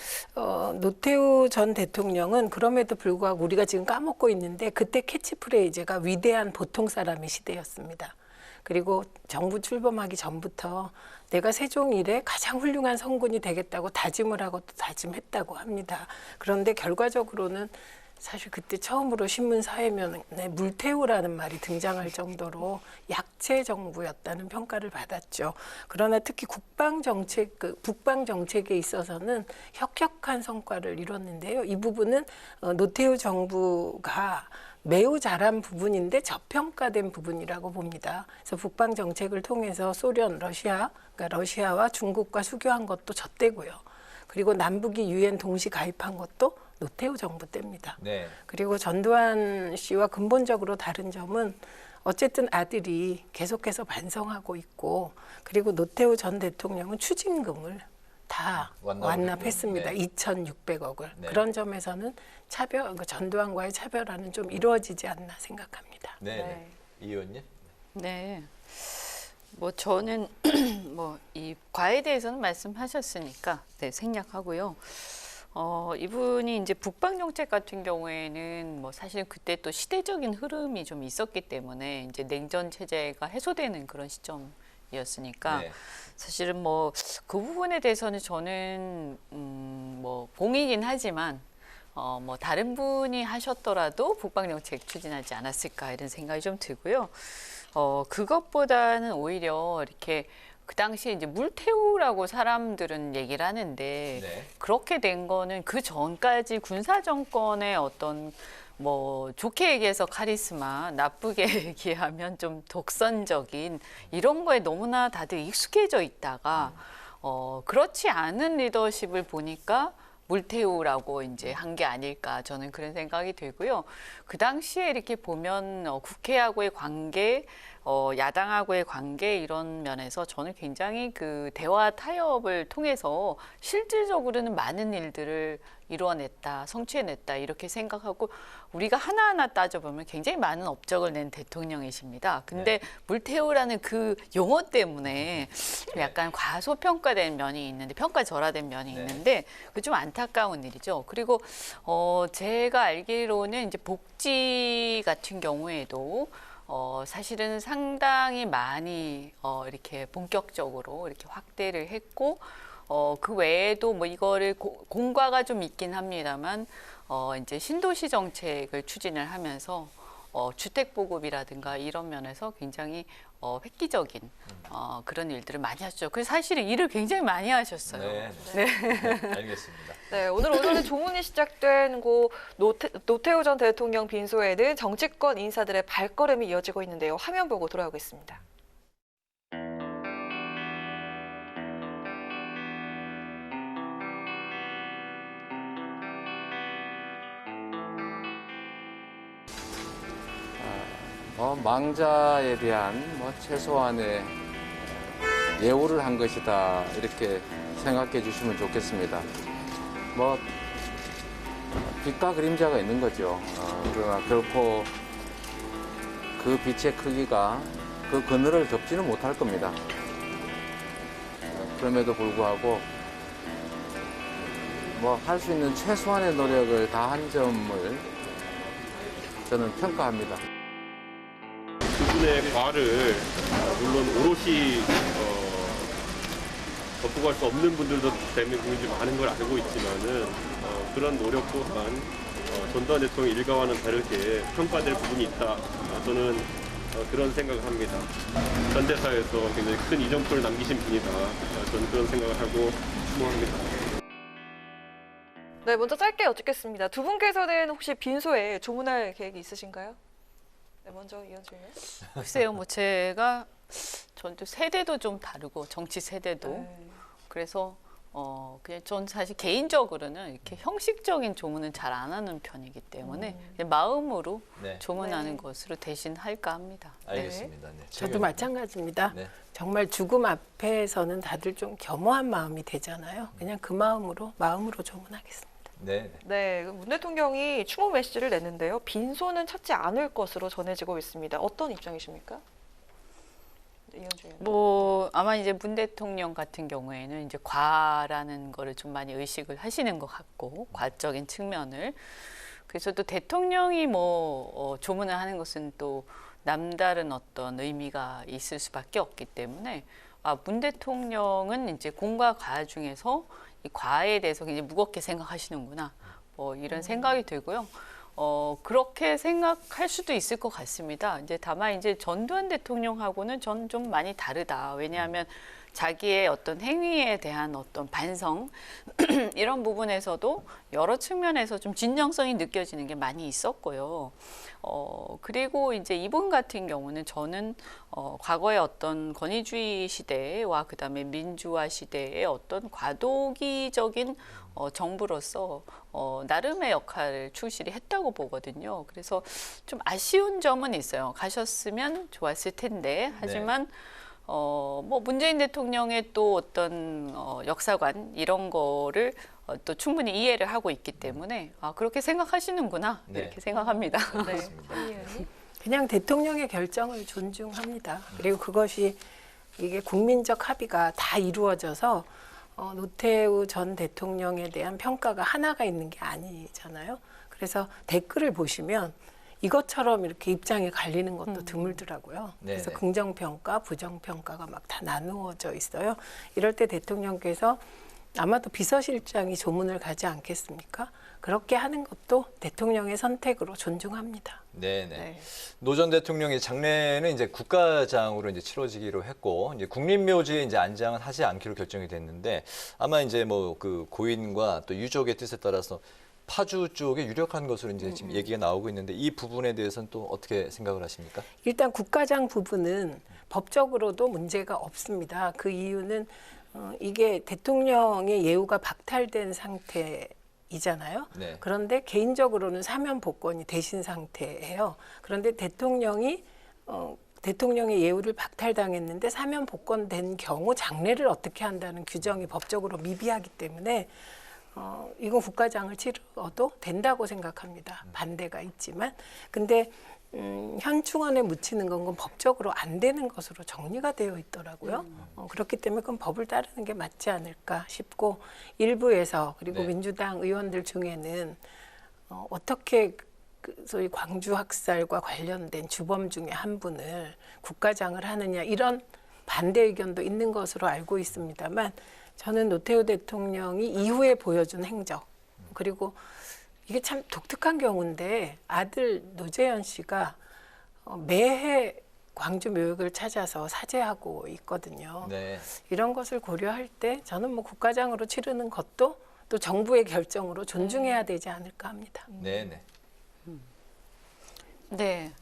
S25: 노태우 전 대통령은 그럼에도 불구하고 우리가 지금 까먹고 있는데 그때 캐치프레이즈가 위대한 보통 사람의 시대였습니다. 그리고 정부 출범하기 전부터 내가 세종 이래 가장 훌륭한 성군이 되겠다고 다짐을 하고 또 다짐했다고 합니다. 그런데 결과적으로는 사실 그때 처음으로 신문 사회면에 물태우라는 말이 등장할 정도로 약체 정부였다는 평가를 받았죠. 그러나 특히 국방 정책, 북방 정책에 있어서는 혁혁한 성과를 이뤘는데요. 이 부분은 노태우 정부가 매우 잘한 부분인데 저평가된 부분이라고 봅니다. 그래서 북방 정책을 통해서 소련, 러시아, 그러니까 러시아와 중국과 수교한 것도 저 때고요. 그리고 남북이 유엔 동시 가입한 것도 노태우 정부 때입니다.
S2: 네.
S25: 그리고 전두환 씨와 근본적으로 다른 점은 어쨌든 아들이 계속해서 반성하고 있고, 그리고 노태우 전 대통령은 추징금을 다 완납했습니다.
S2: 네.
S25: 2,600억을.
S2: 네.
S25: 그런 점에서는 전두환과의 차별화는 좀 이루어지지 않나 생각합니다.
S2: 네. 이 의원님?
S3: 네. 뭐 저는 뭐 이 과에 대해서는 말씀하셨으니까 네, 생략하고요. 이분이 이제 북방 정책 같은 경우에는 뭐 사실 그때 또 시대적인 흐름이 좀 있었기 때문에 이제 냉전 체제가 해소되는 그런 시점이었으니까
S2: 네.
S3: 사실은 뭐 그 부분에 대해서는 저는 뭐 공이긴 하지만 뭐 다른 분이 하셨더라도 북방 정책 추진하지 않았을까 이런 생각이 좀 들고요. 그것보다는 오히려 이렇게 그 당시에 이제 물태우라고 사람들은 얘기를 하는데
S2: 네.
S3: 그렇게 된 거는 그 전까지 군사 정권의 어떤 뭐 좋게 얘기해서 카리스마, 나쁘게 얘기하면 좀 독선적인 이런 거에 너무나 다들 익숙해져 있다가 그렇지 않은 리더십을 보니까 물태우라고 이제 한 게 아닐까 저는 그런 생각이 들고요. 그 당시에 이렇게 보면 국회하고의 관계, 야당하고의 관계 이런 면에서 저는 굉장히 그 대화 타협을 통해서 실질적으로는 많은 일들을 이루어냈다, 성취해냈다 이렇게 생각하고 우리가 하나하나 따져보면 굉장히 많은 업적을 낸 대통령이십니다. 근데 물태우라는 그 용어 때문에 좀 약간 과소평가된 면이 있는데 평가절하된 면이 있는데 그 좀 안타까운 일이죠. 그리고 제가 알기로는 이제 복지 같은 경우에도 사실은 상당히 많이 이렇게 본격적으로 이렇게 확대를 했고 그 외에도 뭐 이거를 공과가 좀 있긴 합니다만 이제 신도시 정책을 추진을 하면서 주택 보급이라든가 이런 면에서 굉장히 획기적인 그런 일들을 많이 하셨죠. 그래서 사실은 일을 굉장히 많이 하셨어요.
S2: 네. 알겠습니다.
S1: 네, 오늘 오전에 조문이 시작된 노태우 전 대통령 빈소에는 정치권 인사들의 발걸음이 이어지고 있는데요. 화면 보고 돌아오겠습니다.
S16: 망자에 대한 최소한의 예우를 한 것이다 이렇게 생각해 주시면 좋겠습니다. 빛과 그림자가 있는 거죠. 그러나 결코 그 빛의 크기가 그 그늘을 덮지는 못할 겁니다. 그럼에도 불구하고 할 수 있는 최소한의 노력을 다한 점을 저는 평가합니다.
S4: 그분의 과를 물론 오롯이 덮고 갈 수 없는 분들도 대한민국인지 많은 걸 알고 있지만은 그런 노력 또한 전두환 대통령 일가와는 다르게 평가될 부분이 있다. 저는 그런 생각을 합니다. 현대사에서 굉장히 큰 이정표를 남기신 분이다. 저는 그런 생각을 하고 추모합니다.
S1: 네, 먼저 짧게 여쭙겠습니다. 두 분께서는 혹시 빈소에 조문할 계획이 있으신가요? 네, 먼저 이현주 의원.
S3: 글쎄요, 제가 전도 세대도 좀 다르고 정치 세대도 그래서 그냥 전 사실 개인적으로는 이렇게 형식적인 조문은 잘 안 하는 편이기 때문에 그냥 마음으로 조문하는 것으로 대신 할까 합니다.
S2: 알겠습니다. 네.
S25: 저도 마찬가지입니다. 정말 죽음 앞에서는 다들 좀 겸허한 마음이 되잖아요. 그냥 그 마음으로 조문하겠습니다.
S1: 네, 문 대통령이 추모 메시지를 냈는데요. 빈소는 찾지 않을 것으로 전해지고 있습니다. 어떤 입장이십니까?
S3: 아마 이제 문 대통령 같은 경우에는 이제 과라는 거를 좀 많이 의식을 하시는 것 같고 과적인 측면을 그래서 또 대통령이 조문을 하는 것은 또 남다른 어떤 의미가 있을 수밖에 없기 때문에 문 대통령은 이제 공과 과 중에서 이 과에 대해서 굉장히 무겁게 생각하시는구나 이런 생각이 들고요. 그렇게 생각할 수도 있을 것 같습니다. 이제 다만 이제 전두환 대통령하고는 전 좀 많이 다르다. 왜냐하면 자기의 어떤 행위에 대한 어떤 반성 이런 부분에서도 여러 측면에서 좀 진정성이 느껴지는 게 많이 있었고요. 그리고 이제 이분 같은 경우는 저는 과거의 어떤 권위주의 시대와 그다음에 민주화 시대의 어떤 과도기적인 정부로서 나름의 역할을 충실히 했다고 보거든요. 그래서 좀 아쉬운 점은 있어요. 가셨으면 좋았을 텐데 하지만 뭐 문재인 대통령의 또 어떤 역사관 이런 거를 또 충분히 이해를 하고 있기 때문에 그렇게 생각하시는구나 이렇게 생각합니다.
S25: 그냥 대통령의 결정을 존중합니다. 그리고 그것이 이게 국민적 합의가 다 이루어져서 노태우 전 대통령에 대한 평가가 하나가 있는 게 아니잖아요. 그래서 댓글을 보시면 이것처럼 이렇게 입장이 갈리는 것도 드물더라고요. 그래서 긍정평가, 부정평가가 막 다 나누어져 있어요. 이럴 때 대통령께서 아마도 비서실장이 조문을 가지 않겠습니까? 그렇게 하는 것도 대통령의 선택으로 존중합니다.
S2: 네네. 노 전 대통령의 장례는 이제 국가장으로 이제 치러지기로 했고, 이제 국립묘지에 이제 안장은 하지 않기로 결정이 됐는데, 아마 이제 뭐 그 고인과 또 유족의 뜻에 따라서 파주 쪽에 유력한 것으로 이제 지금 얘기가 나오고 있는데, 이 부분에 대해서는 또 어떻게 생각을 하십니까?
S25: 일단 국가장 부분은 법적으로도 문제가 없습니다. 그 이유는 이게 대통령의 예우가 박탈된 상태이잖아요. 그런데 개인적으로는 사면 복권이 되신 상태예요. 그런데 대통령의 예우를 박탈당했는데 사면 복권된 경우 장례를 어떻게 한다는 규정이 법적으로 미비하기 때문에 이건 국가장을 치러도 된다고 생각합니다. 반대가 있지만. 근데 현충원에 묻히는 건 법적으로 안 되는 것으로 정리가 되어 있더라고요. 그렇기 때문에 그건 법을 따르는 게 맞지 않을까 싶고, 일부에서 그리고 민주당 의원들 중에는 어떻게 소위 광주 학살과 관련된 주범 중에 한 분을 국가장을 하느냐, 이런 반대 의견도 있는 것으로 알고 있습니다만, 저는 노태우 대통령이 이후에 보여준 행적, 그리고 이게 참 독특한 경우인데 아들 노재현 씨가 매해 광주 묘역을 찾아서 사죄하고 있거든요. 이런 것을 고려할 때 저는 뭐 국가장으로 치르는 것도 또 정부의 결정으로 존중해야 되지 않을까 합니다.
S2: 네네.
S3: 네.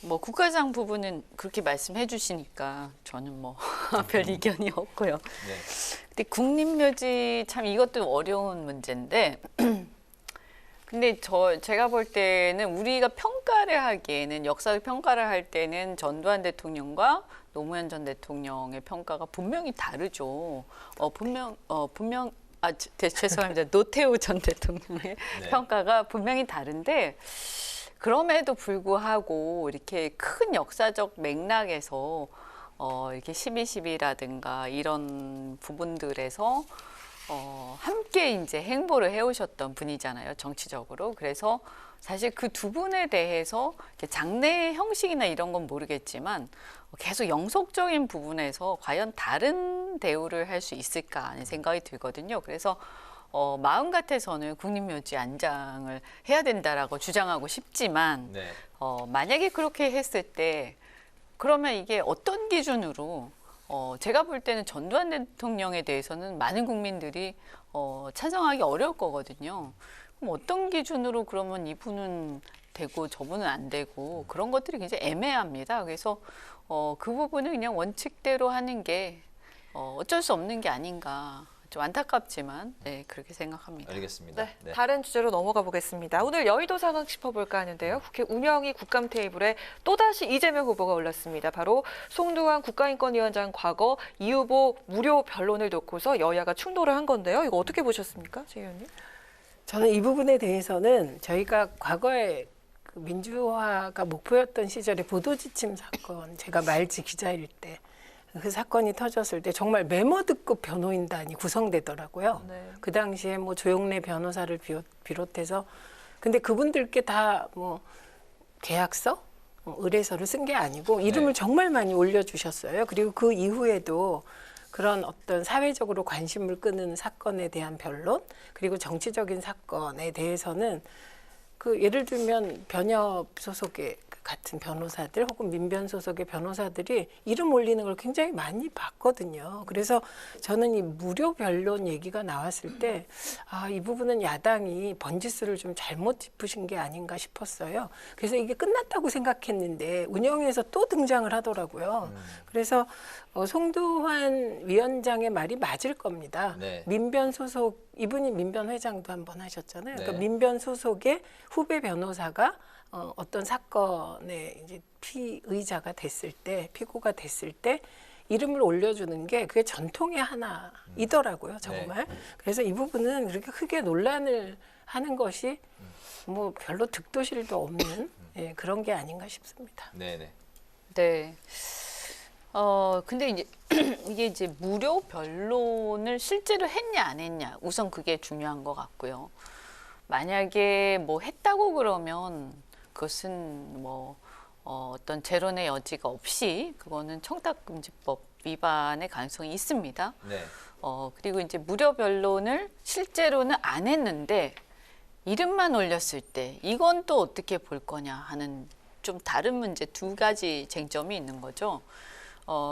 S3: 뭐 국가장 부분은 그렇게 말씀해 주시니까 저는 뭐 별 이견이 없고요. 근데 국립묘지 참 이것도 어려운 문제인데 근데 제가 볼 때는 우리가 평가를 하기에는, 역사를 평가를 할 때는 전두환 대통령과 노무현 전 대통령의 평가가 분명히 다르죠. 죄송합니다. 노태우 전 대통령의 평가가 분명히 다른데, 그럼에도 불구하고 이렇게 큰 역사적 맥락에서 이렇게 12.12라든가 이런 부분들에서 함께 이제 행보를 해오셨던 분이잖아요, 정치적으로. 그래서 사실 그 두 분에 대해서 장례 형식이나 이런 건 모르겠지만 계속 영속적인 부분에서 과연 다른 대우를 할 수 있을까 하는 생각이 들거든요. 그래서 마음 같아서는 국립묘지 안장을 해야 된다라고 주장하고 싶지만 만약에 그렇게 했을 때 그러면 이게 어떤 기준으로 제가 볼 때는 전두환 대통령에 대해서는 많은 국민들이 찬성하기 어려울 거거든요. 그럼 어떤 기준으로 그러면 이분은 되고 저분은 안 되고 그런 것들이 굉장히 애매합니다. 그래서 그 부분은 그냥 원칙대로 하는 게 어쩔 수 없는 게 아닌가. 좀 안타깝지만 그렇게 생각합니다.
S2: 알겠습니다.
S1: 다른 주제로 넘어가 보겠습니다. 오늘 여의도 상황 짚어볼까 하는데요. 국회 운영위 국감 테이블에 또다시 이재명 후보가 올랐습니다. 바로 송두환 국가인권위원장 과거 이 후보 무료 변론을 놓고서 여야가 충돌을 한 건데요. 이거 어떻게 보셨습니까, 제 의원님?
S25: 저는 이 부분에 대해서는 저희가 과거에 그 민주화가 목표였던 시절에 보도지침 사건, 제가 말지 기자일 때 그 사건이 터졌을 때 정말 메머드급 변호인단이 구성되더라고요. 그 당시에 뭐 조용래 변호사를 비롯해서, 근데 그분들께 다 뭐 계약서, 의뢰서를 쓴 게 아니고 이름을 정말 많이 올려주셨어요. 그리고 그 이후에도 그런 어떤 사회적으로 관심을 끄는 사건에 대한 변론, 그리고 정치적인 사건에 대해서는 그 예를 들면 변협 소속의 같은 변호사들 혹은 민변 소속의 변호사들이 이름 올리는 걸 굉장히 많이 봤거든요. 그래서 저는 이 무료 변론 얘기가 나왔을 때 이 부분은 야당이 번지수를 좀 잘못 짚으신 게 아닌가 싶었어요. 그래서 이게 끝났다고 생각했는데 운영위에서 또 등장을 하더라고요. 그래서 송두환 위원장의 말이 맞을 겁니다.
S2: 네.
S25: 민변 소속, 이분이 민변 회장도 한번 하셨잖아요.
S2: 네.
S25: 그러니까 민변 소속의 후배 변호사가 어떤 사건의 이제 피의자가 됐을 때, 피고가 됐을 때 이름을 올려주는 게 그게 전통의 하나이더라고요, 정말.
S2: 네.
S25: 그래서 이 부분은 그렇게 크게 논란을 하는 것이 뭐 별로 득도실도 없는 예, 그런 게 아닌가 싶습니다.
S2: 네네.
S3: 네. 근데 이제 이게 이제 무료 변론을 실제로 했냐 안 했냐 우선 그게 중요한 것 같고요. 만약에 뭐 했다고 그러면 그것은 뭐 어떤 재론의 여지가 없이 그거는 청탁금지법 위반의 가능성이 있습니다.
S2: 네.
S3: 그리고 이제 무료 변론을 실제로는 안 했는데 이름만 올렸을 때 이건 또 어떻게 볼 거냐 하는 좀 다른 문제 두 가지 쟁점이 있는 거죠.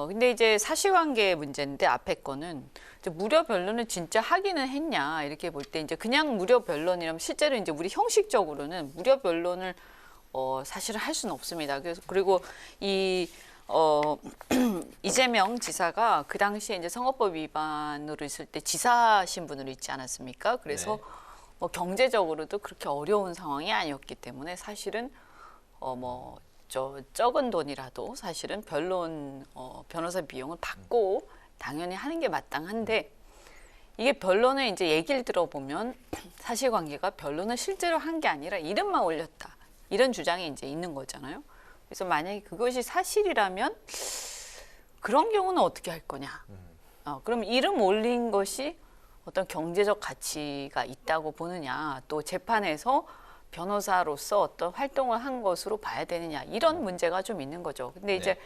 S3: 근데 이제 사실관계 문제인데 앞에 거는 이제 무료 변론을 진짜 하기는 했냐 이렇게 볼 때 이제 그냥 무료 변론이라면 실제로 이제 우리 형식적으로는 무료 변론을 사실은 할 수는 없습니다. 그래서 그리고 이재명 지사가 그 당시에 이제 선거법 위반으로 있을 때 지사 신분으로 있지 않았습니까? 그래서 뭐 경제적으로도 그렇게 어려운 상황이 아니었기 때문에 사실은 적은 돈이라도 사실은 변호사 비용을 받고 당연히 하는 게 마땅한데 이게 변론에 이제 얘기를 들어보면 사실관계가 변론을 실제로 한 게 아니라 이름만 올렸다 이런 주장이 이제 있는 거잖아요. 그래서 만약에 그것이 사실이라면 그런 경우는 어떻게 할 거냐? 그럼 이름 올린 것이 어떤 경제적 가치가 있다고 보느냐? 또 재판에서 변호사로서 어떤 활동을 한 것으로 봐야 되느냐 이런 문제가 좀 있는 거죠. 근데 이제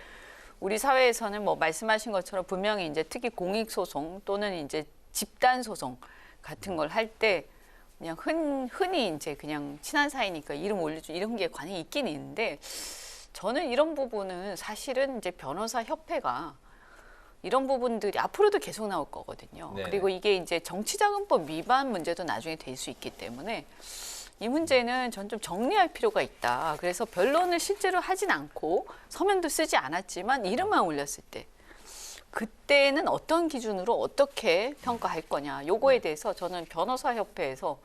S3: 우리 사회에서는 뭐 말씀하신 것처럼 분명히 이제 특히 공익 소송 또는 이제 집단 소송 같은 걸 할 때 그냥 흔히 이제 그냥 친한 사이니까 이름 올려주 이런 게 관행이 있긴 있는데 저는 이런 부분은 사실은 이제 변호사 협회가 이런 부분들이 앞으로도 계속 나올 거거든요.
S2: 네.
S3: 그리고 이게 이제 정치자금법 위반 문제도 나중에 될 수 있기 때문에 이 문제는 전 좀 정리할 필요가 있다. 그래서 변론을 실제로 하진 않고 서면도 쓰지 않았지만 이름만 올렸을 때 그때는 어떤 기준으로 어떻게 평가할 거냐. 요거에 대해서 저는 변호사협회에서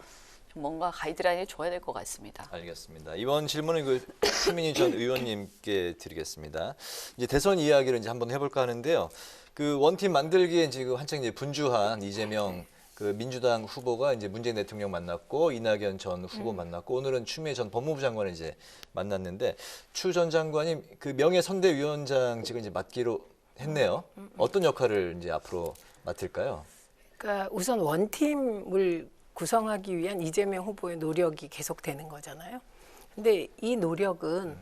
S3: 좀 뭔가 가이드라인을 줘야 될 것 같습니다.
S2: 알겠습니다. 이번 질문은 최민희 전 의원님께 드리겠습니다. 이제 대선 이야기를 이제 한번 해볼까 하는데요. 그 원팀 만들기에 지금 한창 이제 분주한 이재명 그 민주당 후보가 이제 문재인 대통령 만났고 이낙연 전 후보 만났고 오늘은 추미애 전 법무부 장관을 이제 만났는데 추 전 장관이 그 명예선대위원장직을 이제 맡기로 했네요. 어떤 역할을 이제 앞으로 맡을까요?
S25: 그러니까 우선 원팀을 구성하기 위한 이재명 후보의 노력이 계속되는 거잖아요. 근데 이 노력은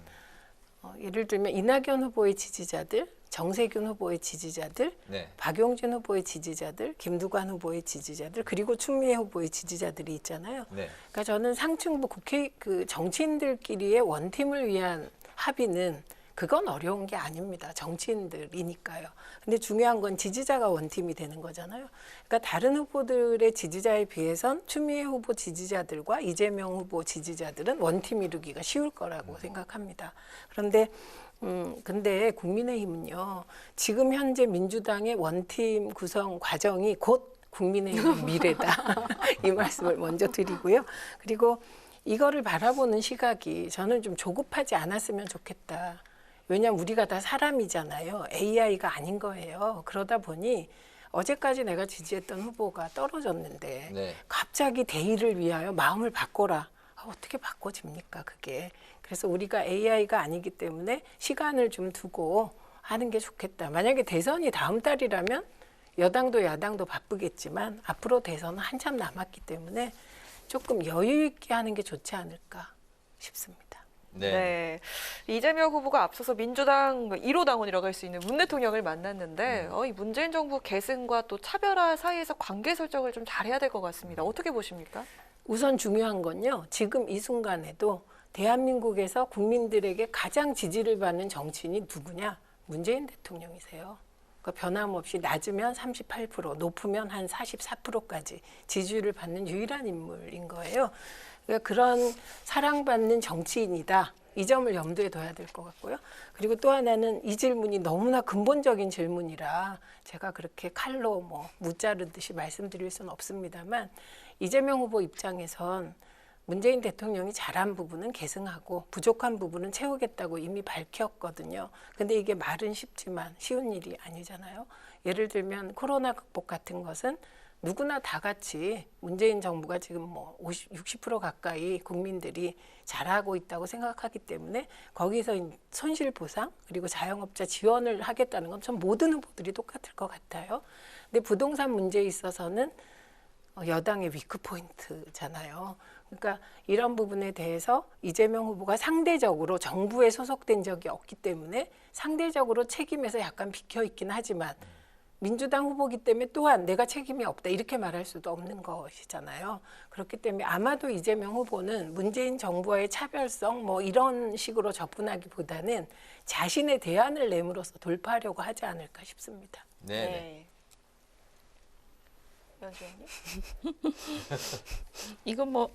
S25: 예를 들면 이낙연 후보의 지지자들, 정세균 후보의 지지자들, 박용진 후보의 지지자들, 김두관 후보의 지지자들, 그리고 추미애 후보의 지지자들이 있잖아요. 그러니까 저는 상층부 국회 그 정치인들끼리의 원팀을 위한 합의는 그건 어려운 게 아닙니다. 정치인들이니까요. 근데 중요한 건 지지자가 원팀이 되는 거잖아요. 그러니까 다른 후보들의 지지자에 비해선 추미애 후보 지지자들과 이재명 후보 지지자들은 원팀 이루기가 쉬울 거라고 생각합니다. 그런데 근데 국민의힘은요. 지금 현재 민주당의 원팀 구성 과정이 곧 국민의힘의 미래다. 이 말씀을 먼저 드리고요. 그리고 이거를 바라보는 시각이 저는 좀 조급하지 않았으면 좋겠다. 왜냐하면 우리가 다 사람이잖아요. AI가 아닌 거예요. 그러다 보니 어제까지 내가 지지했던 후보가 떨어졌는데 갑자기 대의를 위하여 마음을 바꿔라. 어떻게 바꿔집니까 그게. 그래서 우리가 AI가 아니기 때문에 시간을 좀 두고 하는 게 좋겠다. 만약에 대선이 다음 달이라면 여당도 야당도 바쁘겠지만 앞으로 대선은 한참 남았기 때문에 조금 여유 있게 하는 게 좋지 않을까 싶습니다.
S1: 네. 이재명 후보가 앞서서 민주당 1호 당원이라고 할 수 있는 문 대통령을 만났는데 이 문재인 정부 계승과 또 차별화 사이에서 관계 설정을 좀 잘해야 될 것 같습니다. 어떻게 보십니까?
S25: 우선 중요한 건요. 지금 이 순간에도 대한민국에서 국민들에게 가장 지지를 받는 정치인이 누구냐? 문재인 대통령이세요. 그러니까 변함없이 낮으면 38%, 높으면 한 44%까지 지지율을 받는 유일한 인물인 거예요. 그러니까 그런 사랑받는 정치인이다. 이 점을 염두에 둬야 될 것 같고요. 그리고 또 하나는 이 질문이 너무나 근본적인 질문이라 제가 그렇게 칼로 무자르듯이 말씀드릴 수는 없습니다만 이재명 후보 입장에선 문재인 대통령이 잘한 부분은 계승하고 부족한 부분은 채우겠다고 이미 밝혔거든요. 근데 이게 말은 쉽지만 쉬운 일이 아니잖아요. 예를 들면 코로나 극복 같은 것은 누구나 다 같이 문재인 정부가 지금 60% 가까이 국민들이 잘하고 있다고 생각하기 때문에 거기서 손실 보상 그리고 자영업자 지원을 하겠다는 건 전 모든 후보들이 똑같을 것 같아요. 근데 부동산 문제에 있어서는 여당의 위크 포인트잖아요. 그러니까 이런 부분에 대해서 이재명 후보가 상대적으로 정부에 소속된 적이 없기 때문에 상대적으로 책임에서 약간 비켜 있긴 하지만 민주당 후보기 때문에 또한 내가 책임이 없다 이렇게 말할 수도 없는 것이잖아요. 그렇기 때문에 아마도 이재명 후보는 문재인 정부와의 차별성 이런 식으로 접근하기보다는 자신의 대안을 내므로써 돌파하려고 하지 않을까 싶습니다.
S2: 네.
S3: 이거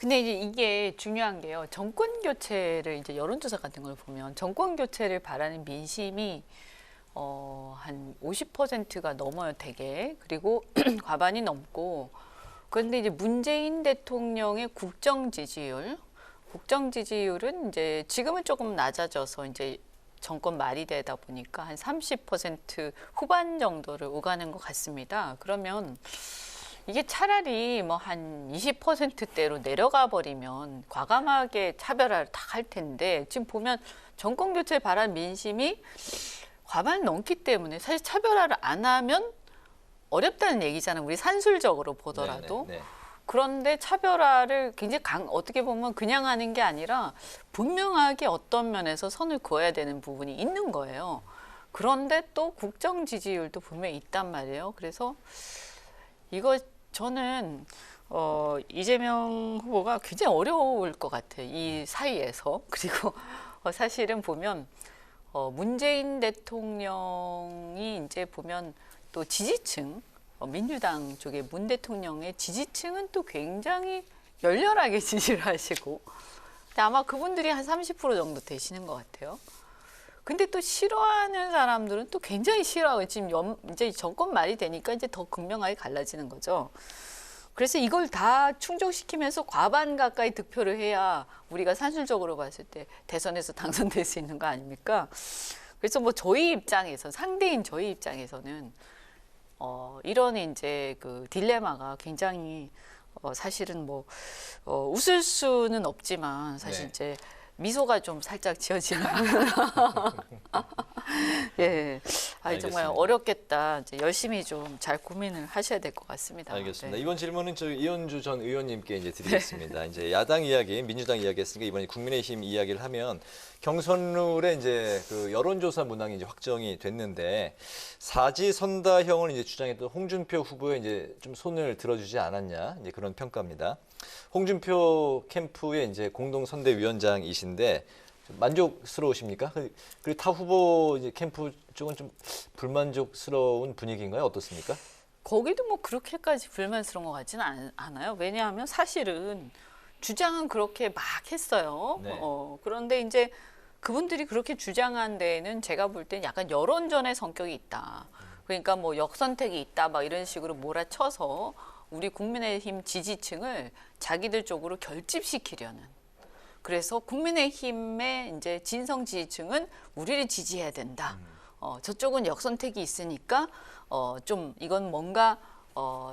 S3: 근데 이제 이게 중요한 게요. 정권 교체를 이제 여론조사 같은 걸 보면 정권 교체를 바라는 민심이 한 50%가 넘어요, 되게. 그리고 과반이 넘고. 그런데 이제 문재인 대통령의 국정 지지율은 이제 지금은 조금 낮아져서 이제 정권 말이 되다 보니까 한 30% 후반 정도를 오가는 것 같습니다. 그러면 이게 차라리 한 20%대로 내려가 버리면 과감하게 차별화를 다 할 텐데 지금 보면 정권 교체 바란 민심이 과반 넘기 때문에 사실 차별화를 안 하면 어렵다는 얘기잖아요. 우리 산술적으로 보더라도. 네네. 그런데 차별화를 굉장히 어떻게 보면 그냥 하는 게 아니라 분명하게 어떤 면에서 선을 그어야 되는 부분이 있는 거예요. 그런데 또 국정 지지율도 분명히 있단 말이에요. 그래서 이거 저는 이재명 후보가 굉장히 어려울 것 같아요. 이 사이에서. 그리고 사실은 보면 문재인 대통령이 이제 보면 또 지지층 민주당 쪽에 문 대통령의 지지층은 또 굉장히 열렬하게 지지를 하시고 근데 아마 그분들이 한 30% 정도 되시는 것 같아요. 근데 또 싫어하는 사람들은 또 굉장히 싫어하고 지금 이제 정권 말이 되니까 이제 더 극명하게 갈라지는 거죠. 그래서 이걸 다 충족시키면서 과반 가까이 득표를 해야 우리가 산술적으로 봤을 때 대선에서 당선될 수 있는 거 아닙니까? 그래서 저희 입장에서 상대인 저희 입장에서는 이런 이제 그 딜레마가 굉장히 사실은 웃을 수는 없지만 사실 이제 미소가 좀 살짝 지어지는. 예, 정말 어렵겠다. 이제 열심히 좀 잘 고민을 하셔야 될 것 같습니다.
S2: 알겠습니다. 네. 이번 질문은 저희 이현주 전 의원님께 이제 드리겠습니다. 이제 야당 이야기, 민주당 이야기했으니까 이번에 국민의힘 이야기를 하면 경선룰에 이제 그 여론조사 문항이 이제 확정이 됐는데 사지선다형을 이제 주장했던 홍준표 후보에 이제 좀 손을 들어주지 않았냐 이제 그런 평가입니다. 홍준표 캠프의 이제 공동 선대위원장이신데 만족스러우십니까? 그리고 타 후보 이제 캠프 쪽은 좀 불만족스러운 분위기인가요? 어떻습니까?
S3: 거기도 그렇게까지 불만스러운 것 같지는 않아요. 왜냐하면 사실은 주장은 그렇게 막 했어요.
S2: 네.
S3: 그런데 이제 그분들이 그렇게 주장한 데에는 제가 볼 땐 약간 여론전의 성격이 있다. 그러니까 역선택이 있다 막 이런 식으로 몰아쳐서 우리 국민의힘 지지층을 자기들 쪽으로 결집시키려는. 그래서 국민의힘의 이제 진성 지지층은 우리를 지지해야 된다. 저쪽은 역선택이 있으니까 좀 이건 뭔가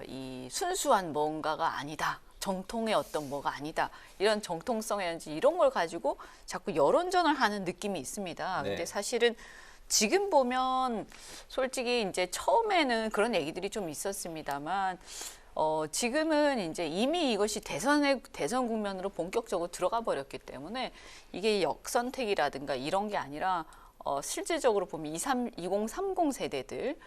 S3: 이 순수한 뭔가가 아니다. 정통의 어떤 뭐가 아니다. 이런 정통성이라든지 이런 걸 가지고 자꾸 여론전을 하는 느낌이 있습니다.
S2: 네.
S3: 근데 사실은 지금 보면 솔직히 이제 처음에는 그런 얘기들이 좀 있었습니다만 지금은 이제 이미 이것이 대선 국면으로 본격적으로 들어가 버렸기 때문에 이게 역선택이라든가 이런 게 아니라 실질적으로 보면 2030 세대들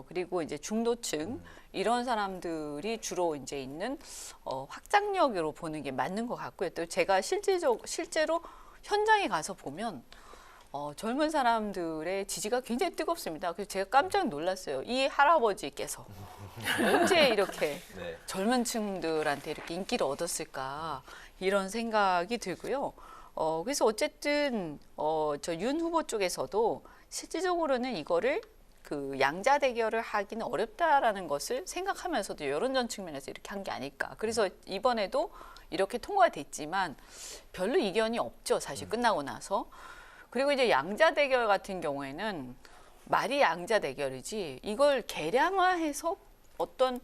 S3: 그리고 이제 중도층 이런 사람들이 주로 이제 있는 확장력으로 보는 게 맞는 것 같고요. 또 제가 실제로 현장에 가서 보면 젊은 사람들의 지지가 굉장히 뜨겁습니다. 그래서 제가 깜짝 놀랐어요. 이 할아버지께서 언제 이렇게
S2: 네.
S3: 젊은 층들한테 이렇게 인기를 얻었을까 이런 생각이 들고요. 그래서 어쨌든 저 윤 후보 쪽에서도 실질적으로는 이거를 그 양자 대결을 하기는 어렵다라는 것을 생각하면서도 여론전 측면에서 이렇게 한 게 아닐까. 그래서 이번에도 이렇게 통과가 됐지만 별로 이견이 없죠. 사실 끝나고 나서. 그리고 이제 양자 대결 같은 경우에는 말이 양자 대결이지 이걸 계량화해서 어떤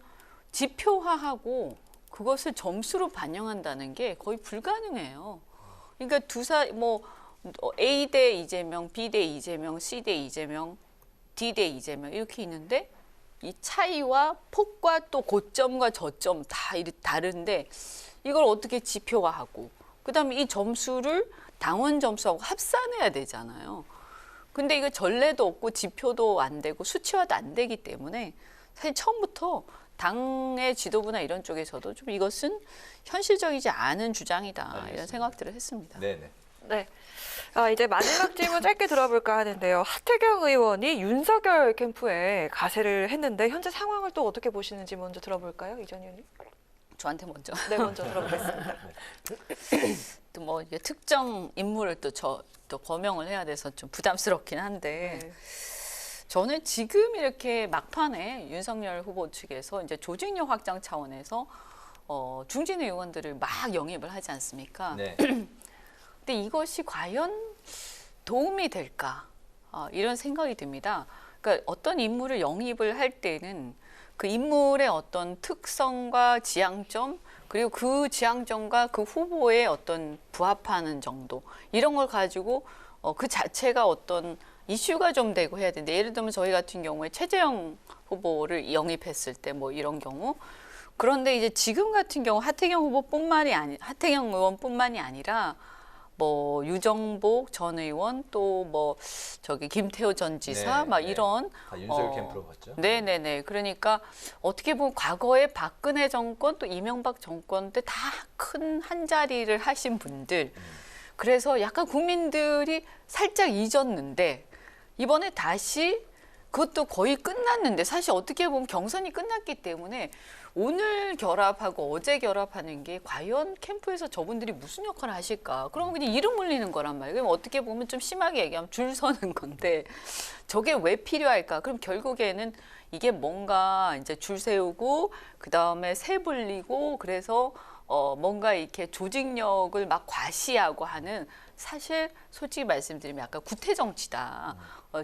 S3: 지표화하고 그것을 점수로 반영한다는 게 거의 불가능해요. 그러니까 A 대 이재명, B 대 이재명, C 대 이재명, D 대 이재명 이렇게 있는데 이 차이와 폭과 또 고점과 저점 다 다른데 이걸 어떻게 지표화하고 그다음에 이 점수를 당원 점수하고 합산해야 되잖아요. 근데 이거 전례도 없고 지표도 안 되고 수치화도 안 되기 때문에 사실 처음부터 당의 지도부나 이런 쪽에서도 좀 이것은 현실적이지 않은 주장이다.
S2: 알겠습니다.
S3: 이런 생각들을 했습니다.
S2: 네네.
S1: 네. 이제 마지막 질문 짧게 들어볼까 하는데요. 하태경 의원이 윤석열 캠프에 가세를 했는데 현재 상황을 또 어떻게 보시는지 먼저 들어볼까요, 이 전 의원님?
S3: 저한테 먼저.
S1: 네, 먼저 들어보겠습니다.
S3: 또 뭐 특정 인물을 또 범용을 해야 돼서 좀 부담스럽긴 한데
S1: 네.
S3: 저는 지금 이렇게 막판에 윤석열 후보 측에서 이제 조직력 확장 차원에서 중진 의원들을 막 영입을 하지 않습니까?
S2: 네.
S3: 근데 이것이 과연 도움이 될까? 이런 생각이 듭니다. 그러니까 어떤 인물을 영입을 할 때는 그 인물의 어떤 특성과 지향점 그리고 그 지향점과 그 후보의 어떤 부합하는 정도 이런 걸 가지고 그 자체가 어떤 이슈가 좀 되고 해야 되는데 예를 들면 저희 같은 경우에 최재형 후보를 영입했을 때 뭐 이런 경우 그런데 이제 지금 같은 경우 하태경 의원뿐만이 아니라 뭐 유정복 전 의원 또 뭐 저기 김태호 전 지사
S2: 네,
S3: 막
S2: 네.
S3: 이런
S2: 다 윤석열 캠프로 갔죠.
S3: 네네네. 그러니까 어떻게 보면 과거에 박근혜 정권 또 이명박 정권 때 다 큰 한 자리를 하신 분들. 그래서 약간 국민들이 살짝 잊었는데 이번에 다시 그것도 거의 끝났는데 사실 어떻게 보면 경선이 끝났기 때문에 오늘 결합하고 어제 결합하는 게 과연 캠프에서 저분들이 무슨 역할을 하실까? 그럼 그냥 이름 올리는 거란 말이에요. 그럼 어떻게 보면 좀 심하게 얘기하면 줄 서는 건데 저게 왜 필요할까? 그럼 결국에는 이게 뭔가 이제 줄 세우고 그다음에 세 불리고 그래서 뭔가 이렇게 조직력을 막 과시하고 하는 사실 솔직히 말씀드리면 약간 구태 정치다.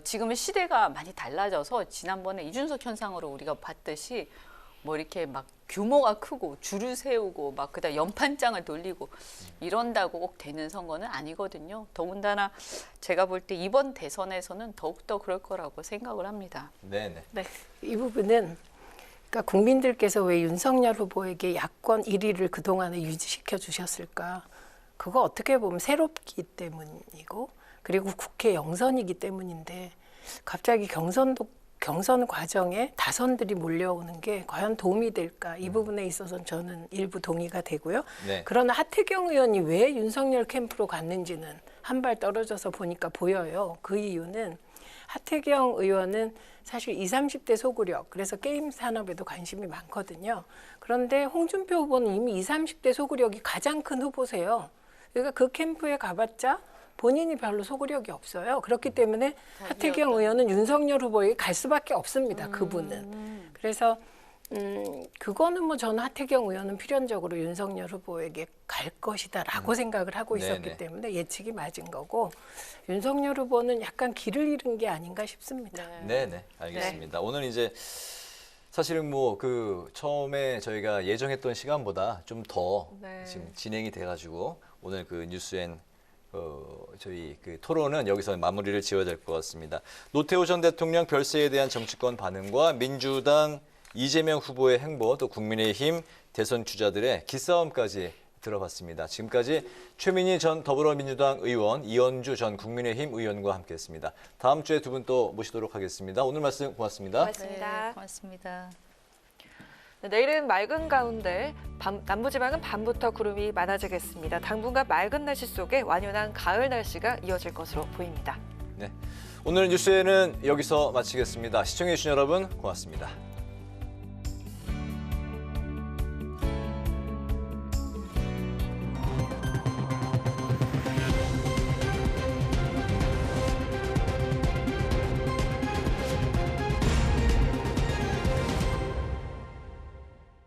S3: 지금은 시대가 많이 달라져서 지난번에 이준석 현상으로 우리가 봤듯이 뭐 이렇게 막 규모가 크고 줄을 세우고 막 그다음 연판장을 돌리고 이런다고 꼭 되는 선거는 아니거든요. 더군다나 제가 볼 때 이번 대선에서는 더욱더 그럴 거라고 생각을 합니다.
S2: 네네.
S25: 네, 이 부분은 그러니까 국민들께서 왜 윤석열 후보에게 야권 1위를 그동안에 유지시켜 주셨을까? 그거 어떻게 보면 새롭기 때문이고 그리고 국회 영선이기 때문인데 갑자기 경선 과정에 다선들이 몰려오는 게 과연 도움이 될까? 이 부분에 있어서는 저는 일부 동의가 되고요.
S2: 네.
S25: 그러나 하태경 의원이 왜 윤석열 캠프로 갔는지는 한 발 떨어져서 보니까 보여요. 그 이유는 하태경 의원은 사실 20, 30대 소구력, 그래서 게임 산업에도 관심이 많거든요. 그런데 홍준표 후보는 이미 20, 30대 소구력이 가장 큰 후보세요. 그러니까 그 캠프에 가봤자 본인이 별로 소구력이 없어요. 그렇기 때문에 하태경 의원은 윤석열 후보에게 갈 수밖에 없습니다. 그분은. 그래서 그거는 뭐 저는 하태경 의원은 필연적으로 윤석열 후보에게 갈 것이다라고 생각을 하고 있었기
S2: 네네.
S25: 때문에 예측이 맞은 거고 윤석열 후보는 약간 길을 잃은 게 아닌가 싶습니다.
S2: 네네. 알겠습니다. 오늘 이제 사실은 뭐 그 처음에 저희가 예정했던 시간보다 좀 더
S1: 네.
S2: 지금 진행이 돼가지고 오늘 그 뉴스엔 저희 그 토론은 여기서 마무리를 지어야 될 것 같습니다. 노태우 전 대통령 별세에 대한 정치권 반응과 민주당 이재명 후보의 행보 또 국민의힘 대선 주자들의 기싸움까지 들어봤습니다. 지금까지 최민희 전 더불어민주당 의원, 이현주 전 국민의힘 의원과 함께했습니다. 다음 주에 두 분 또 모시도록 하겠습니다. 오늘 말씀 고맙습니다.
S1: 고맙습니다.
S3: 네, 고맙습니다.
S1: 네, 내일은 맑은 가운데 남부지방은 밤부터 구름이 많아지겠습니다. 당분간 맑은 날씨 속에 완연한 가을 날씨가 이어질 것으로 보입니다.
S2: 네, 오늘 뉴스에는 여기서 마치겠습니다. 시청해주신 여러분 고맙습니다.